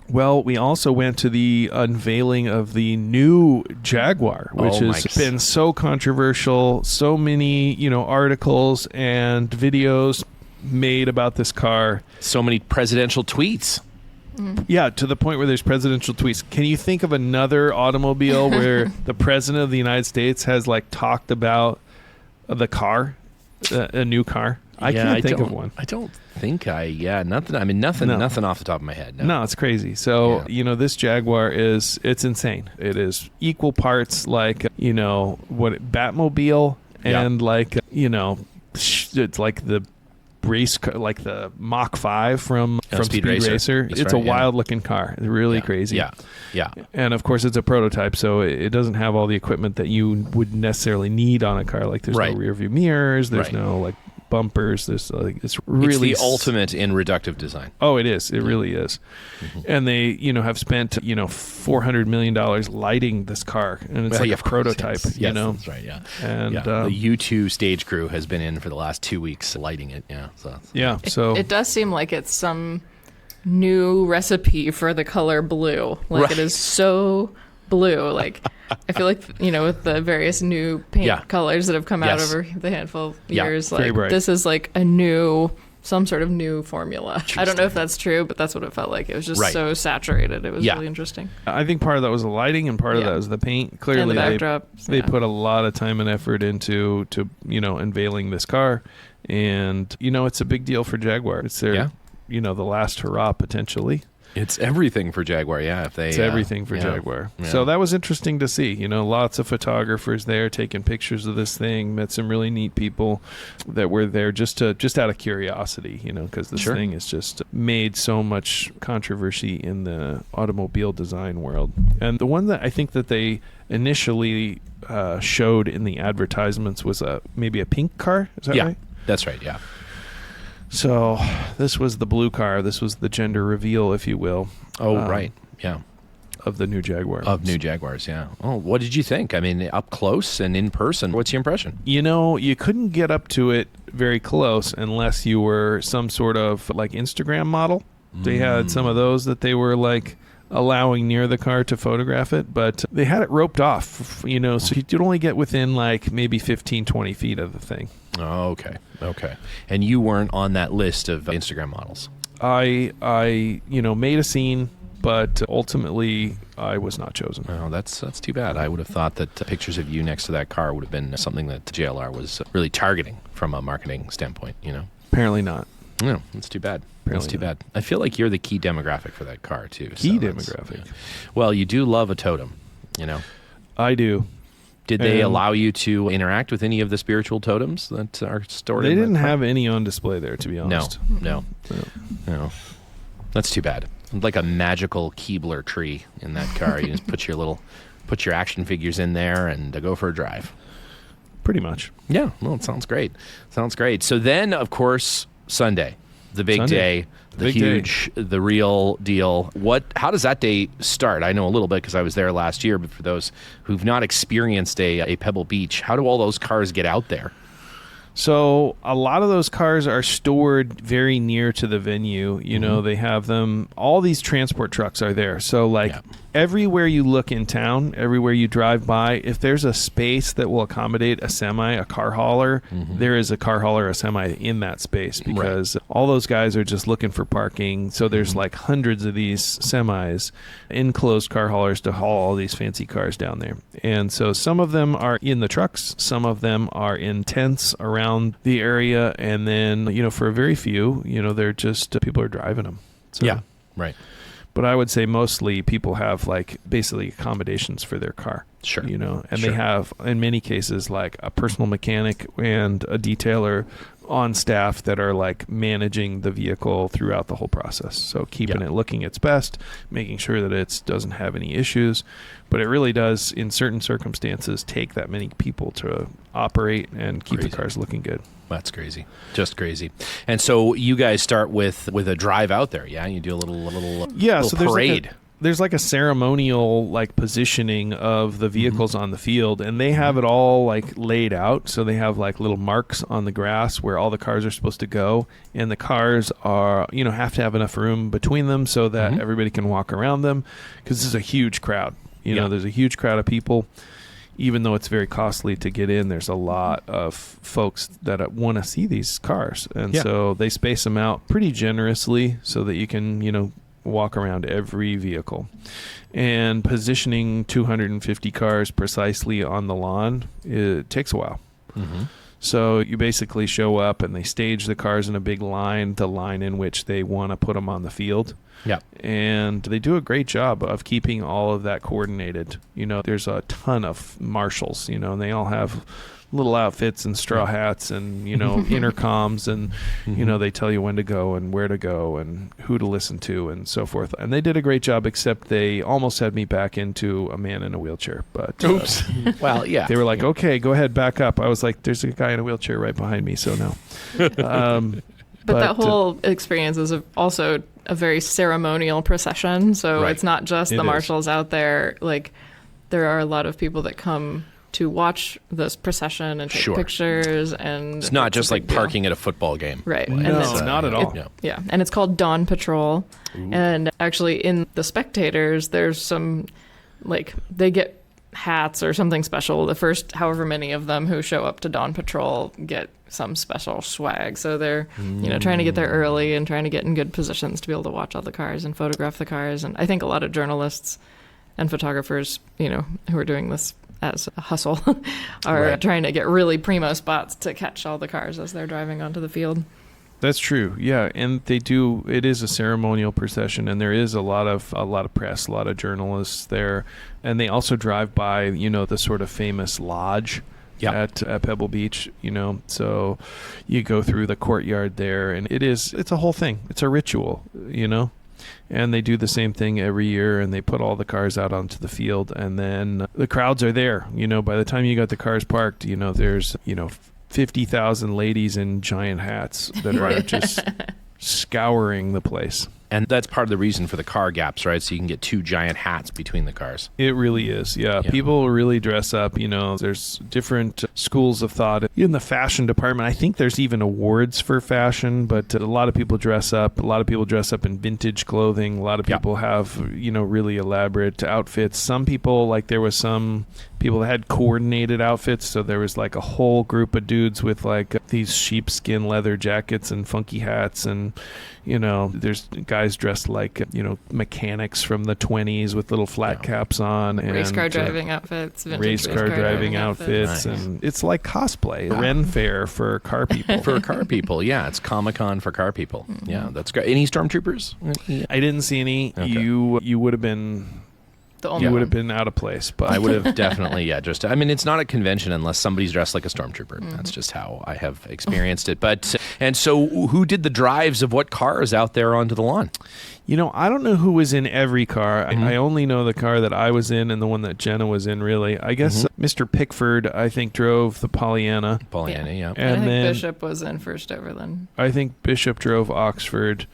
Well, we also went to the unveiling of the new Jaguar, which Oh, has been so controversial. So many, articles and videos made about this car. So many presidential tweets. Yeah, to the point where there's presidential tweets. Can you think of another automobile where the president of the United States has talked about the car, a new car? I can't think of one. I don't think nothing. I mean, nothing off the top of my head. No, it's crazy. So, this Jaguar it's insane. It is equal parts Batmobile and it's like the race car, like the Mach 5 from Speed Racer. That's it's right, a wild looking car. It's really crazy. Yeah. And of course it's a prototype, so it doesn't have all the equipment that you would necessarily need on a car. Like there's no rear view mirrors, there's no bumpers. There's it's really the ultimate in reductive design. Oh, it is. It really is. Mm-hmm. And they, have spent, $400 million lighting this car, and it's a prototype. Yes, that's right. Yeah. And the U2 stage crew has been in for the last 2 weeks lighting it. Yeah. So it does seem like it's some new recipe for the color blue. It is so blue. I feel like, with the various new paint colors that have come out over the handful of years, this is some sort of new formula. I don't know if that's true, but that's what it felt like. It was just so saturated. It was really interesting. I think part of that was the lighting and part of that was the paint. Clearly, and the backdrop. They put a lot of time and effort into unveiling this car. And, it's a big deal for Jaguar. It's their, the last hurrah, potentially. It's everything for Jaguar, It's everything for Jaguar. Yeah. So that was interesting to see. Lots of photographers there taking pictures of this thing. Met some really neat people that were there just out of curiosity, because this thing has just made so much controversy in the automobile design world. And the one that I think that they initially showed in the advertisements was maybe a pink car. Is that right? That's right, yeah. So this was the blue car. This was the gender reveal, if you will. Oh, right. Yeah. Of the new Jaguar. Of new Jaguars, yeah. Oh, what did you think? I mean, up close and in person, what's your impression? You couldn't get up to it very close unless you were some sort of Instagram model. They had some of those that they were allowing near the car to photograph it, but they had it roped off, so you'd only get within maybe 15, 20 feet of the thing. Oh, okay. And you weren't on that list of Instagram models? I made a scene, but ultimately I was not chosen. Oh, that's too bad. I would have thought that pictures of you next to that car would have been something that JLR was really targeting from a marketing standpoint, Apparently not. No, that's too bad. That's too bad. I feel like you're the key demographic for that car, too. Demographic? Yeah. Well, you do love a totem, I do. Did they allow you to interact with any of the spiritual totems that are stored? They didn't have any on display there, to be honest. No. That's too bad. Like a magical Keebler tree in that car. You just put your action figures in there and go for a drive. Pretty much. Yeah. Well, it sounds great. So then, of course, Sunday, the big day. The real deal. How does that day start? I know a little bit because I was there last year, but for those who've not experienced a Pebble Beach, how do all those cars get out there? So a lot of those cars are stored very near to the venue. They have them. All these transport trucks are there. So everywhere you look in town, everywhere you drive by, if there's a space that will accommodate a semi, a car hauler, there is a car hauler, a semi in that space because all those guys are just looking for parking. So there's hundreds of these semis, enclosed car haulers to haul all these fancy cars down there. And so some of them are in the trucks, some of them are in tents around the area, and then, for a very few, they're just people are driving them. So, yeah, right. But I would say mostly people have basically accommodations for their car. Sure. And they have, in many cases, a personal mechanic and a detailer on staff that are managing the vehicle throughout the whole process. So keeping it looking its best, making sure that it doesn't have any issues. But it really does, in certain circumstances, take that many people to operate and keep the cars looking good. That's crazy. Just crazy. And so you guys start with a drive out there, yeah? You do a little so parade. there's like a ceremonial like positioning of the vehicles on the field, and they have it all like laid out. So they have like little marks on the grass where all the cars are supposed to go, and the cars are, have to have enough room between them so that everybody can walk around them, because this is a huge crowd. There's a huge crowd of people. Even though it's very costly to get in, there's a lot of folks that want to see these cars. And so they space them out pretty generously so that you can, walk around every vehicle. And positioning 250 cars precisely on the lawn, it takes a while. So you basically show up and they stage the cars in a big line, the line in which they want to put them on the field. Yeah. And they do a great job of keeping all of that coordinated. There's a ton of marshals, and they all have little outfits and straw hats and, intercoms, and, they tell you when to go and where to go and who to listen to and so forth. And they did a great job, except they almost had me back into a man in a wheelchair. But oops. Well, yeah. They were like, okay, go ahead, back up. I was like, there's a guy in a wheelchair right behind me, so no. But that whole experience is also a very ceremonial procession. So it's not just the marshals out there. Like, there are a lot of people that come to watch this procession and take pictures. And it's not just like parking at a football game. Right. No, and not at all. Yeah. And it's called Dawn Patrol. Ooh. And actually in the spectators, there's some, like, they get hats or something special. The first however many of them who show up to Dawn Patrol get some special swag. So they're, trying to get there early and trying to get in good positions to be able to watch all the cars and photograph the cars. And I think a lot of journalists and photographers, who are doing this as a hustle are trying to get really primo spots to catch all the cars as they're driving onto the field. That's true. Yeah. And they do, it is a ceremonial procession, and there is a lot of press, a lot of journalists there. And they also drive by, the sort of famous lodge at Pebble Beach, so you go through the courtyard there, and it's a whole thing. It's a ritual, and they do the same thing every year, and they put all the cars out onto the field, and then the crowds are there. By the time you got the cars parked, there's 50,000 ladies in giant hats that are just scouring the place. And that's part of the reason for the car gaps, right? So you can get two giant hats between the cars. It really is, yeah. People really dress up, there's different schools of thought. In the fashion department, I think there's even awards for fashion, but a lot of people dress up. A lot of people dress up in vintage clothing. A lot of people have, really elaborate outfits. Some people, there was some people that had coordinated outfits, so there was like a whole group of dudes with these sheepskin leather jackets and funky hats, and there's guys dressed like mechanics from the 20s with little flat caps on, and race car driving outfits, vintage race car driving outfits. Nice. And it's like cosplay, Ren Fair for car people. For car people, yeah, it's Comic-Con for car people. Mm-hmm. Yeah, that's great. Any stormtroopers? I didn't see any. Okay. You would have been. You would have been out of place, but I would have definitely, it's not a convention unless somebody's dressed like a stormtrooper. Mm-hmm. That's just how I have experienced it. And so who did the drives of what cars out there onto the lawn? I don't know who was in every car. Mm-hmm. I only know the car that I was in and the one that Jenna was in, really. I guess Mr. Pickford, I think, drove the Pollyanna. And then I think Bishop was in First Overland. I think Bishop drove Oxford.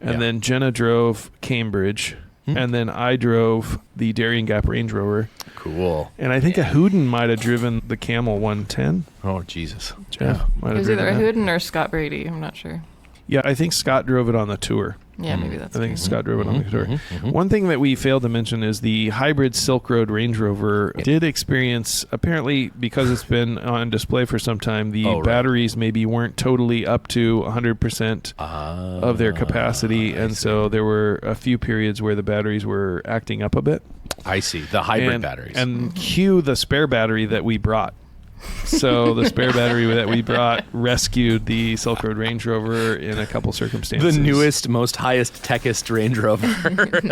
And then Jenna drove Cambridge. And then I drove the Darien Gap Range Rover. Cool. And I think a Hooden might have driven the Camel 110. Oh, Jesus. Jeff might have it was driven either a that. Hooden or Scott Brady. I'm not sure. Yeah, I think Scott drove it on the tour. Yeah, maybe that's I think true. Scott drove it on the tour. One thing that we failed to mention is the hybrid Silk Road Range Rover did experience, apparently because it's been on display for some time, the batteries maybe weren't totally up to 100% of their capacity, and so there were a few periods where the batteries were acting up a bit. I see. The hybrid batteries. And cue the spare battery that we brought. So the spare battery that we brought rescued the Silk Road Range Rover in a couple circumstances. The newest, most highest, techest Range Rover.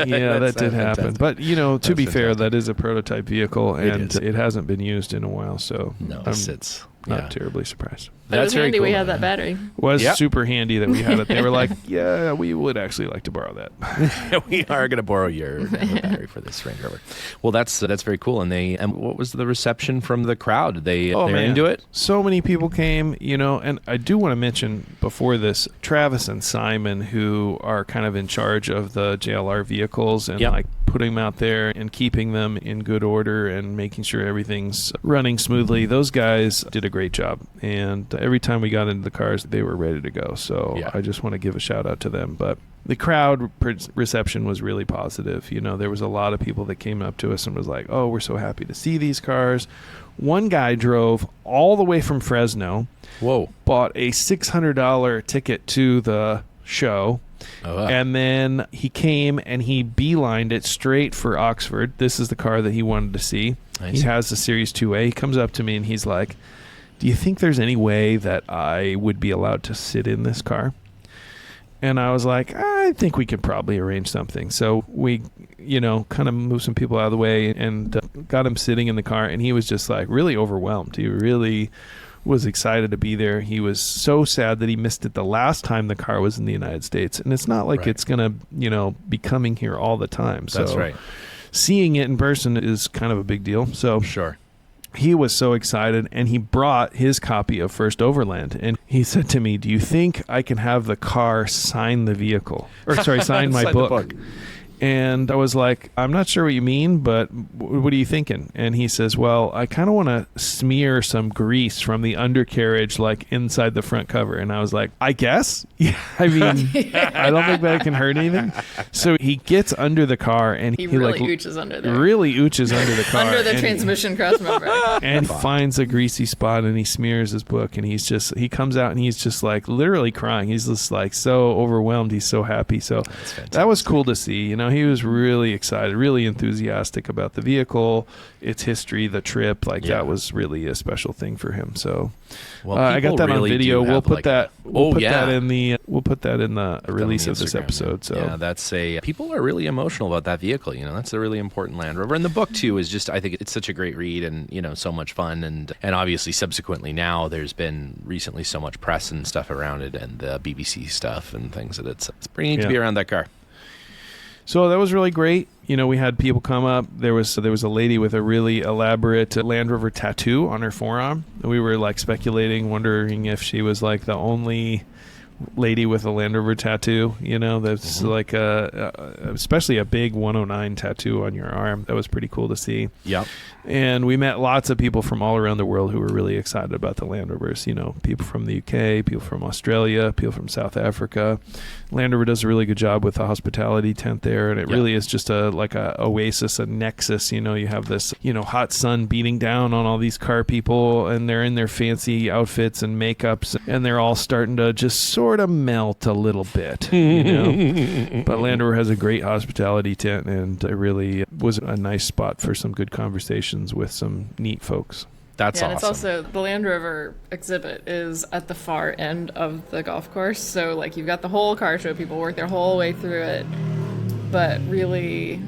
Yeah, that did happen. But, to be fair, that is a prototype vehicle, and it hasn't been used in a while, so it's not terribly surprised. That's very handy. Cool. We had that battery. It was super handy that we had it. They were like, yeah, we would actually like to borrow that. We are going to borrow your battery for this Range Rover. Well, that's very cool. And what was the reception from the crowd? They were into it? So many people came, and I do want to mention before this, Travis and Simon, who are kind of in charge of the JLR vehicles and putting them out there and keeping them in good order and making sure everything's running smoothly. Those guys did a great job. And every time we got into the cars, they were ready to go. So I just want to give a shout out to them. But the crowd reception was really positive. You know, there was a lot of people that came up to us and was like, oh, we're so happy to see these cars. One guy drove all the way from Fresno. Whoa. Bought a $600 ticket to the show. And then he came and he beelined it straight for Oxford. This is the car that he wanted to see. Nice. He has the Series 2A. He comes up to me and he's like, do you think there's any way that I would be allowed to sit in this car? And I was like, I think we could probably arrange something. So we, kind of moved some people out of the way and got him sitting in the car. And he was just like really overwhelmed. He really was excited to be there. He was so sad that he missed it the last time the car was in the United States. And it's not like it's going to, be coming here all the time. So that's right. Seeing it in person is kind of a big deal. So sure. He was so excited, and he brought his copy of First Overland. And he said to me, do you think I can have the car sign the vehicle? Or sign my book. And I was like, I'm not sure what you mean, but what are you thinking? And he says, well, I kind of want to smear some grease from the undercarriage, like inside the front cover. And I was like, I guess? Yeah, I mean, I don't think that can hurt anything. So he gets under the car and he really ooches under there. Really ooches under the car. Under the transmission cross member. And finds a greasy spot and he smears his book. And he comes out and he's just like literally crying. He's just like so overwhelmed. He's so happy. So that was cool to see. He was really excited, really enthusiastic about the vehicle, its history, the trip. That was really a special thing for him. So I got that really on video. We'll put that in the release of this episode. So yeah, that's people are really emotional about that vehicle. That's a really important Land Rover. And the book too is just, I think it's such a great read and so much fun. And obviously subsequently now there's been recently so much press and stuff around it and the BBC stuff and things that it's bringing to be around that car. So that was really great. We had people come up. There was a lady with a really elaborate Land Rover tattoo on her forearm. We were speculating, wondering if she was the only lady with a Land Rover tattoo. That's especially a big 109 tattoo on your arm. That was pretty cool to see. Yep. And we met lots of people from all around the world who were really excited about the Land Rovers. People from the UK, people from Australia, people from South Africa. Land Rover does a really good job with the hospitality tent there, and it really is just a oasis, a nexus. You have this hot sun beating down on all these car people, and they're in their fancy outfits and makeups, and they're all starting to just sort of melt a little bit. But Land Rover has a great hospitality tent, and it really was a nice spot for some good conversations with some neat folks. That's awesome. And it's also, the Land Rover exhibit is at the far end of the golf course. So, you've got the whole car show. People work their whole way through it. But really,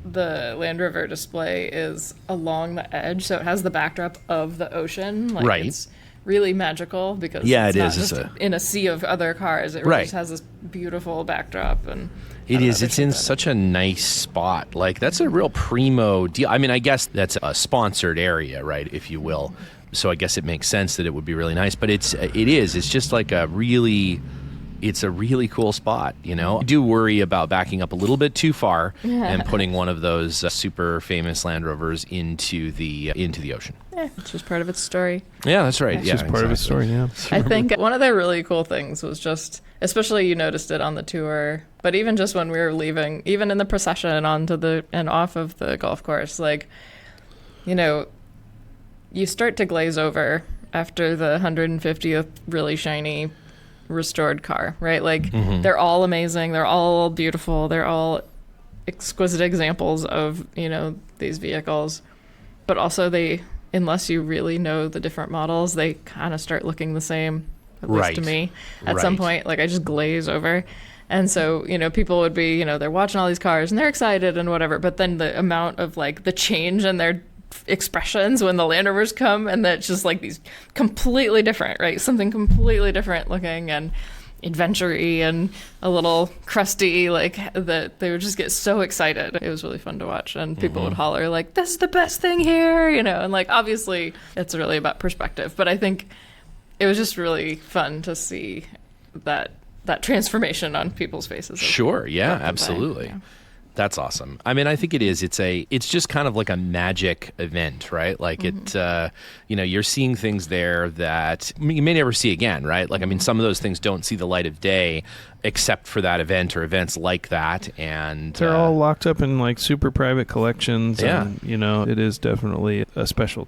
the Land Rover display is along the edge. So, it has the backdrop of the ocean. Right. It's really magical because it's not just in a sea of other cars. It really just has this beautiful backdrop. And it is. It's in such a nice spot. That's a real primo deal. I mean, I guess that's a sponsored area, right, if you will. So I guess it makes sense that it would be really nice. But it is. It's just it's a really cool spot, I do worry about backing up a little bit too far and putting one of those super famous Land Rovers into the ocean. Yeah, it's just part of its story. Yeah, that's right. It's just part of its story, yeah. I think one of the really cool things was just, especially you noticed it on the tour, but even just when we were leaving, even in the procession and off of the golf course, you start to glaze over after the 150th really shiny restored car, right? They're all amazing, they're all beautiful, they're all exquisite examples of these vehicles, but also unless you really know the different models, they kind of start looking the same, at least to me at some point. I just glaze over. And so people would be they're watching all these cars and they're excited and whatever, but then the amount of the change in their expressions when the Land Rovers come, and that's just these completely different, right? Something completely different looking and adventure-y and a little crusty, that they would just get so excited. It was really fun to watch, and people would holler this is the best thing here, and obviously it's really about perspective, but I think it was just really fun to see that transformation on people's faces. Sure, yeah, absolutely. That's awesome. I mean, I think it is. It's just kind of like a magic event, right? Like you're seeing things there that you may never see again, right? Like, I mean, some of those things don't see the light of day except for that event or events like that. And they're all locked up in like super private collections. Yeah. And, it is definitely a special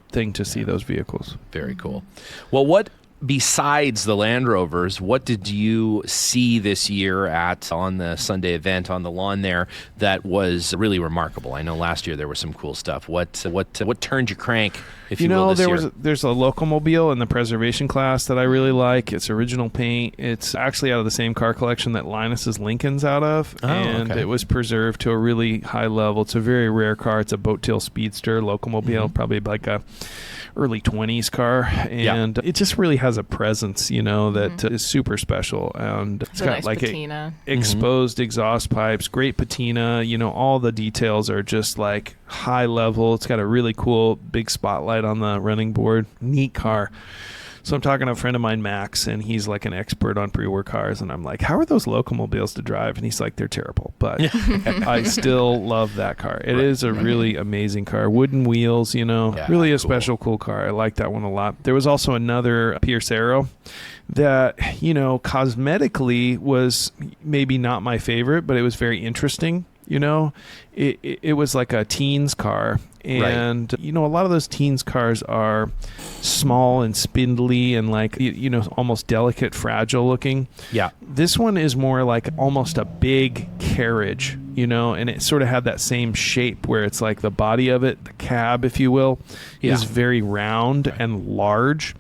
thing to see those vehicles. Very cool. Well, besides the Land Rovers, what did you see this year on the Sunday event on the lawn there that was really remarkable? I know last year there was some cool stuff. What turned your crank, if you will, this year? There's a locomobile in the preservation class that I really like. It's original paint. It's actually out of the same car collection that Linus's Lincoln's out of, and it was preserved to a really high level. It's a very rare car. It's a boat tail speedster locomobile, probably like a early 20s car, and it just really has a presence, that is super special. And it's got nice like patina. Exposed exhaust pipes, great patina, all the details are just like high level. It's got a really cool big spotlight on the running board. Neat car. So I'm talking to a friend of mine, Max, and he's like an expert on pre-war cars, and I'm like, how are those locomobiles to drive? And he's like, they're terrible, but I still love that car. It is a really amazing car. Wooden wheels, really a special cool car. I like that one a lot. There was also another Pierce Arrow that, cosmetically was maybe not my favorite, but it was very interesting. It was like a teens car. And, a lot of those teens cars are small and spindly and like, almost delicate, fragile looking. Yeah. This one is more like almost a big carriage, and it sort of had that same shape where it's like the body of it, the cab, if you will, is very round and large.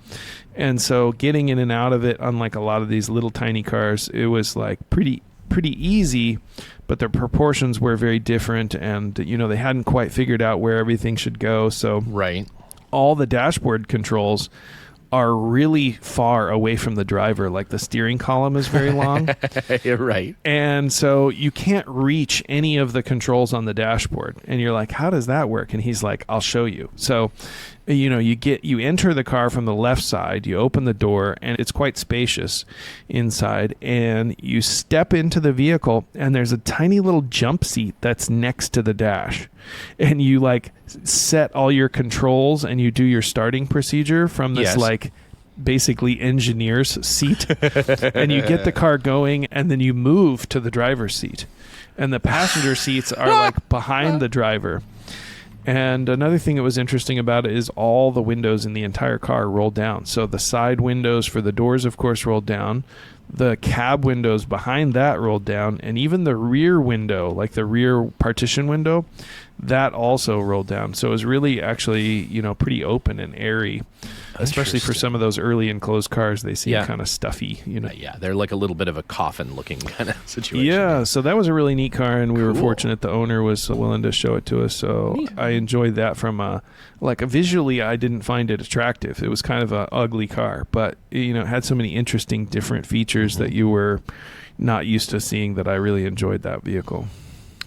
And so getting in and out of it, unlike a lot of these little tiny cars, it was like pretty easy, but their proportions were very different, and they hadn't quite figured out where everything should go. So all the dashboard controls are really far away from the driver. Like the steering column is very long. And so you can't reach any of the controls on the dashboard. And you're like, how does that work? And he's like, I'll show you. So you enter the car from the left side, you open the door, and it's quite spacious inside, and you step into the vehicle, and there's a tiny little jump seat that's next to the dash, and you like set all your controls and you do your starting procedure from this like basically engineer's seat, and you get the car going, and then you move to the driver's seat, and the passenger seats are like behind the driver. And another thing that was interesting about it is all the windows in the entire car rolled down. So the side windows for the doors, of course, rolled down. The cab windows behind that rolled down. And even the rear window, like the rear partition window, that also rolled down. So it was really actually, pretty open and airy. Especially for some of those early enclosed cars, they seem kind of stuffy. They're like a little bit of a coffin-looking kind of situation. Yeah, so that was a really neat car, and we were fortunate the owner was willing to show it to us. So I enjoyed that from visually, I didn't find it attractive. It was kind of an ugly car, but it had so many interesting different features that you were not used to seeing that I really enjoyed that vehicle.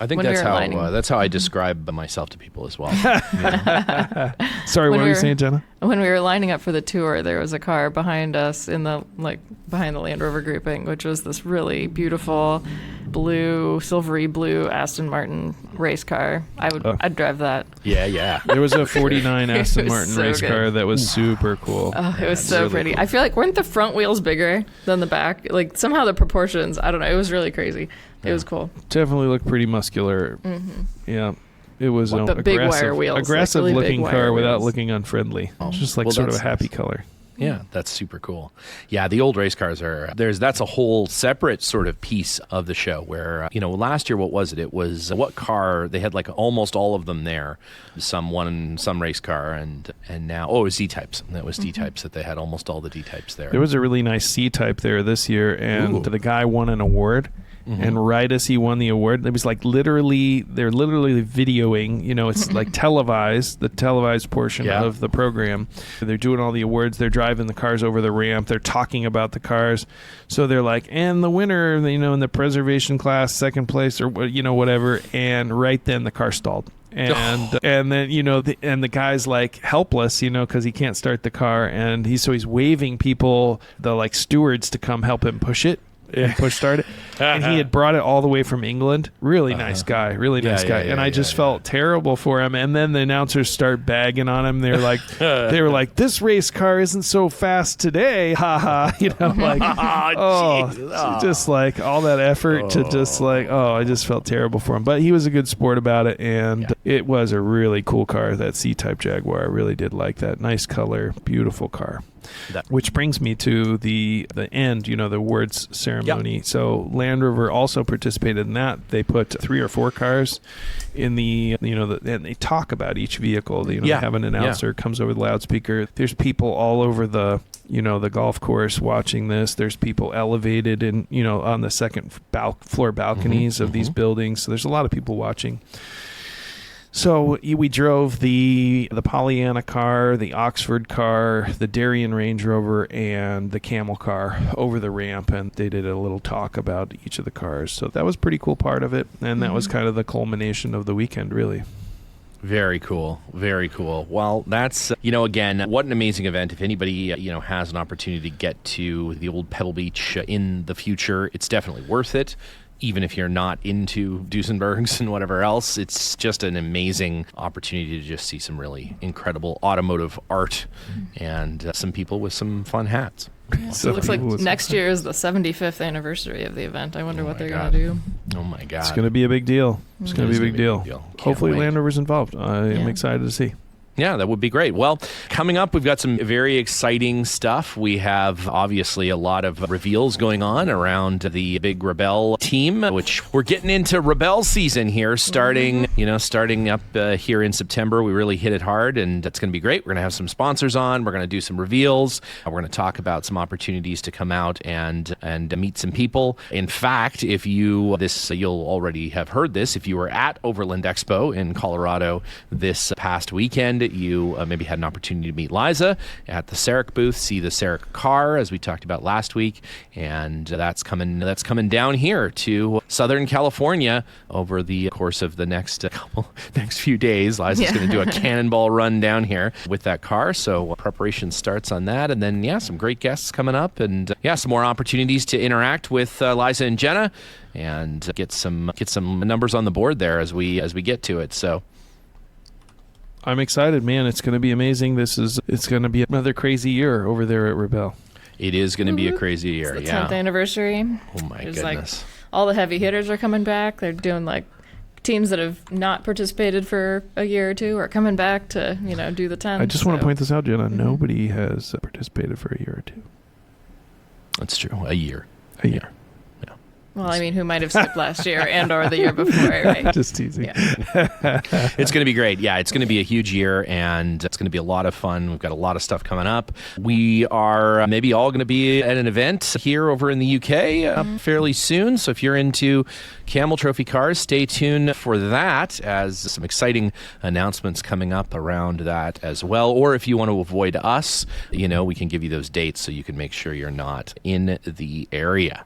I think that's how I describe myself to people as well. Sorry, what were you saying, Jenna? When we were lining up for the tour, there was a car behind us behind the Land Rover grouping, which was this really beautiful silvery blue Aston Martin race car. I'd drive that. Yeah. There was a 49 Aston Martin race car that was super cool. Oh, it was so pretty. Cool. I feel like weren't the front wheels bigger than the back? Like somehow the proportions, I don't know. It was really crazy. It was cool. Definitely looked pretty muscular. Mm-hmm. Yeah. It was an big wire wheels, aggressive really looking car without wheels. looking unfriendly. It's just like sort of a happy color. Yeah, that's super cool. Yeah, the old race cars that's a whole separate sort of piece of the show where, last year, what was it? It was what car, they had like almost all of them there, some race car, and now, it was D-types. That was D-types that they had almost all the D-types there. There was a really nice C-type there this year, and the guy won an award. And right as he won the award, it was like they're literally videoing, it's like televised, the televised portion of the program. They're doing all the awards. They're driving the cars over the ramp. They're talking about the cars. So they're like, and the winner, in the preservation class, second place or, whatever. And right then the car stalled. And then the guy's like helpless because he can't start the car, and he's waving people, the like stewards, to come help him push it. and push start it. And he had brought it all the way from England. Really nice guy. Really nice guy. And I just felt terrible for him. And then the announcers start bagging on him. They were like, this race car isn't so fast today. Ha ha. Just like all that effort to just like, I just felt terrible for him. But he was a good sport about it. And it was a really cool car, that C-Type Jaguar. I really did like that. Nice color, beautiful car. Which brings me to the end, the awards ceremony. Yep. So Land Rover also participated in that. They put 3 or 4 cars in the, and they talk about each vehicle. They have an announcer comes over the loudspeaker. There's people all over the golf course watching this. There's people elevated in, on the second floor balconies of these buildings. So there's a lot of people watching. So we drove the Pollyanna car, the Oxford car, the Darien Range Rover, and the Camel car over the ramp, and they did a little talk about each of the cars. So that was a pretty cool part of it, and that was kind of the culmination of the weekend, really. Very cool. Very cool. Well, that's, again, what an amazing event. If anybody, has an opportunity to get to the old Pebble Beach in the future, it's definitely worth it. Even if you're not into Duesenbergs and whatever else, it's just an amazing opportunity to just see some really incredible automotive art and some people with some fun hats. Yeah, so it looks like next year is the 75th anniversary of the event. I wonder what they're going to do. Oh, my God. It's going to be a big deal. It's going to be a big deal. Hopefully wait. Land Rover's involved. I am excited to see. Yeah, that would be great. Well, coming up, we've got some very exciting stuff. We have obviously a lot of reveals going on around the big Rebel team, which we're getting into Rebel season here, starting up here in September. We really hit it hard, and that's going to be great. We're going to have some sponsors on. We're going to do some reveals. We're going to talk about some opportunities to come out and meet some people. In fact, you'll already have heard this. If you were at Overland Expo in Colorado this past weekend, you maybe had an opportunity to meet Liza at the Sarek booth, see the Sarek car, as we talked about last week, and that's coming down here to Southern California over the course of the next few days. Liza's going to do a cannonball run down here with that car, so preparation starts on that, and then some great guests coming up, and some more opportunities to interact with Liza and Jenna, and get some numbers on the board there as we get to it. So I'm excited, man. It's going to be amazing. It's going to be another crazy year over there at Rebel. It is going to be a crazy year. It's the 10th anniversary. Oh my goodness! All the heavy hitters are coming back. They're doing teams that have not participated for a year or two are coming back to do the 10th. I just want to point this out, Jenna. Nobody has participated for a year or two. That's true. A year. Well, I mean, who might have skipped last year and or the year before, right? Just teasing. Yeah. It's going to be great. Yeah, it's going to be a huge year, and it's going to be a lot of fun. We've got a lot of stuff coming up. We are maybe all going to be at an event here over in the UK fairly soon. So if you're into Camel Trophy cars, stay tuned for that, as some exciting announcements coming up around that as well. Or if you want to avoid us, we can give you those dates so you can make sure you're not in the area.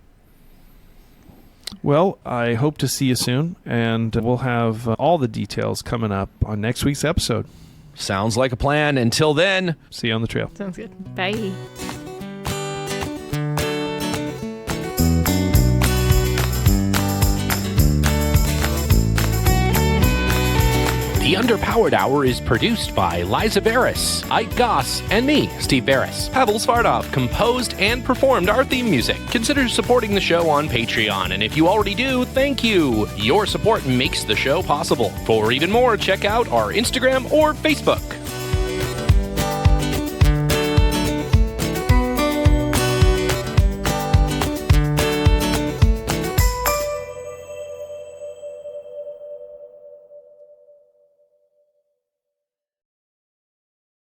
Well, I hope to see you soon, and we'll have all the details coming up on next week's episode. Sounds like a plan. Until then, see you on the trail. Sounds good. Bye. The Underpowered Hour is produced by Liza Barris, Ike Goss, and me, Steve Barris. Pavel Svardov composed and performed our theme music. Consider supporting the show on Patreon, and if you already do, thank you. Your support makes the show possible. For even more, check out our Instagram or Facebook.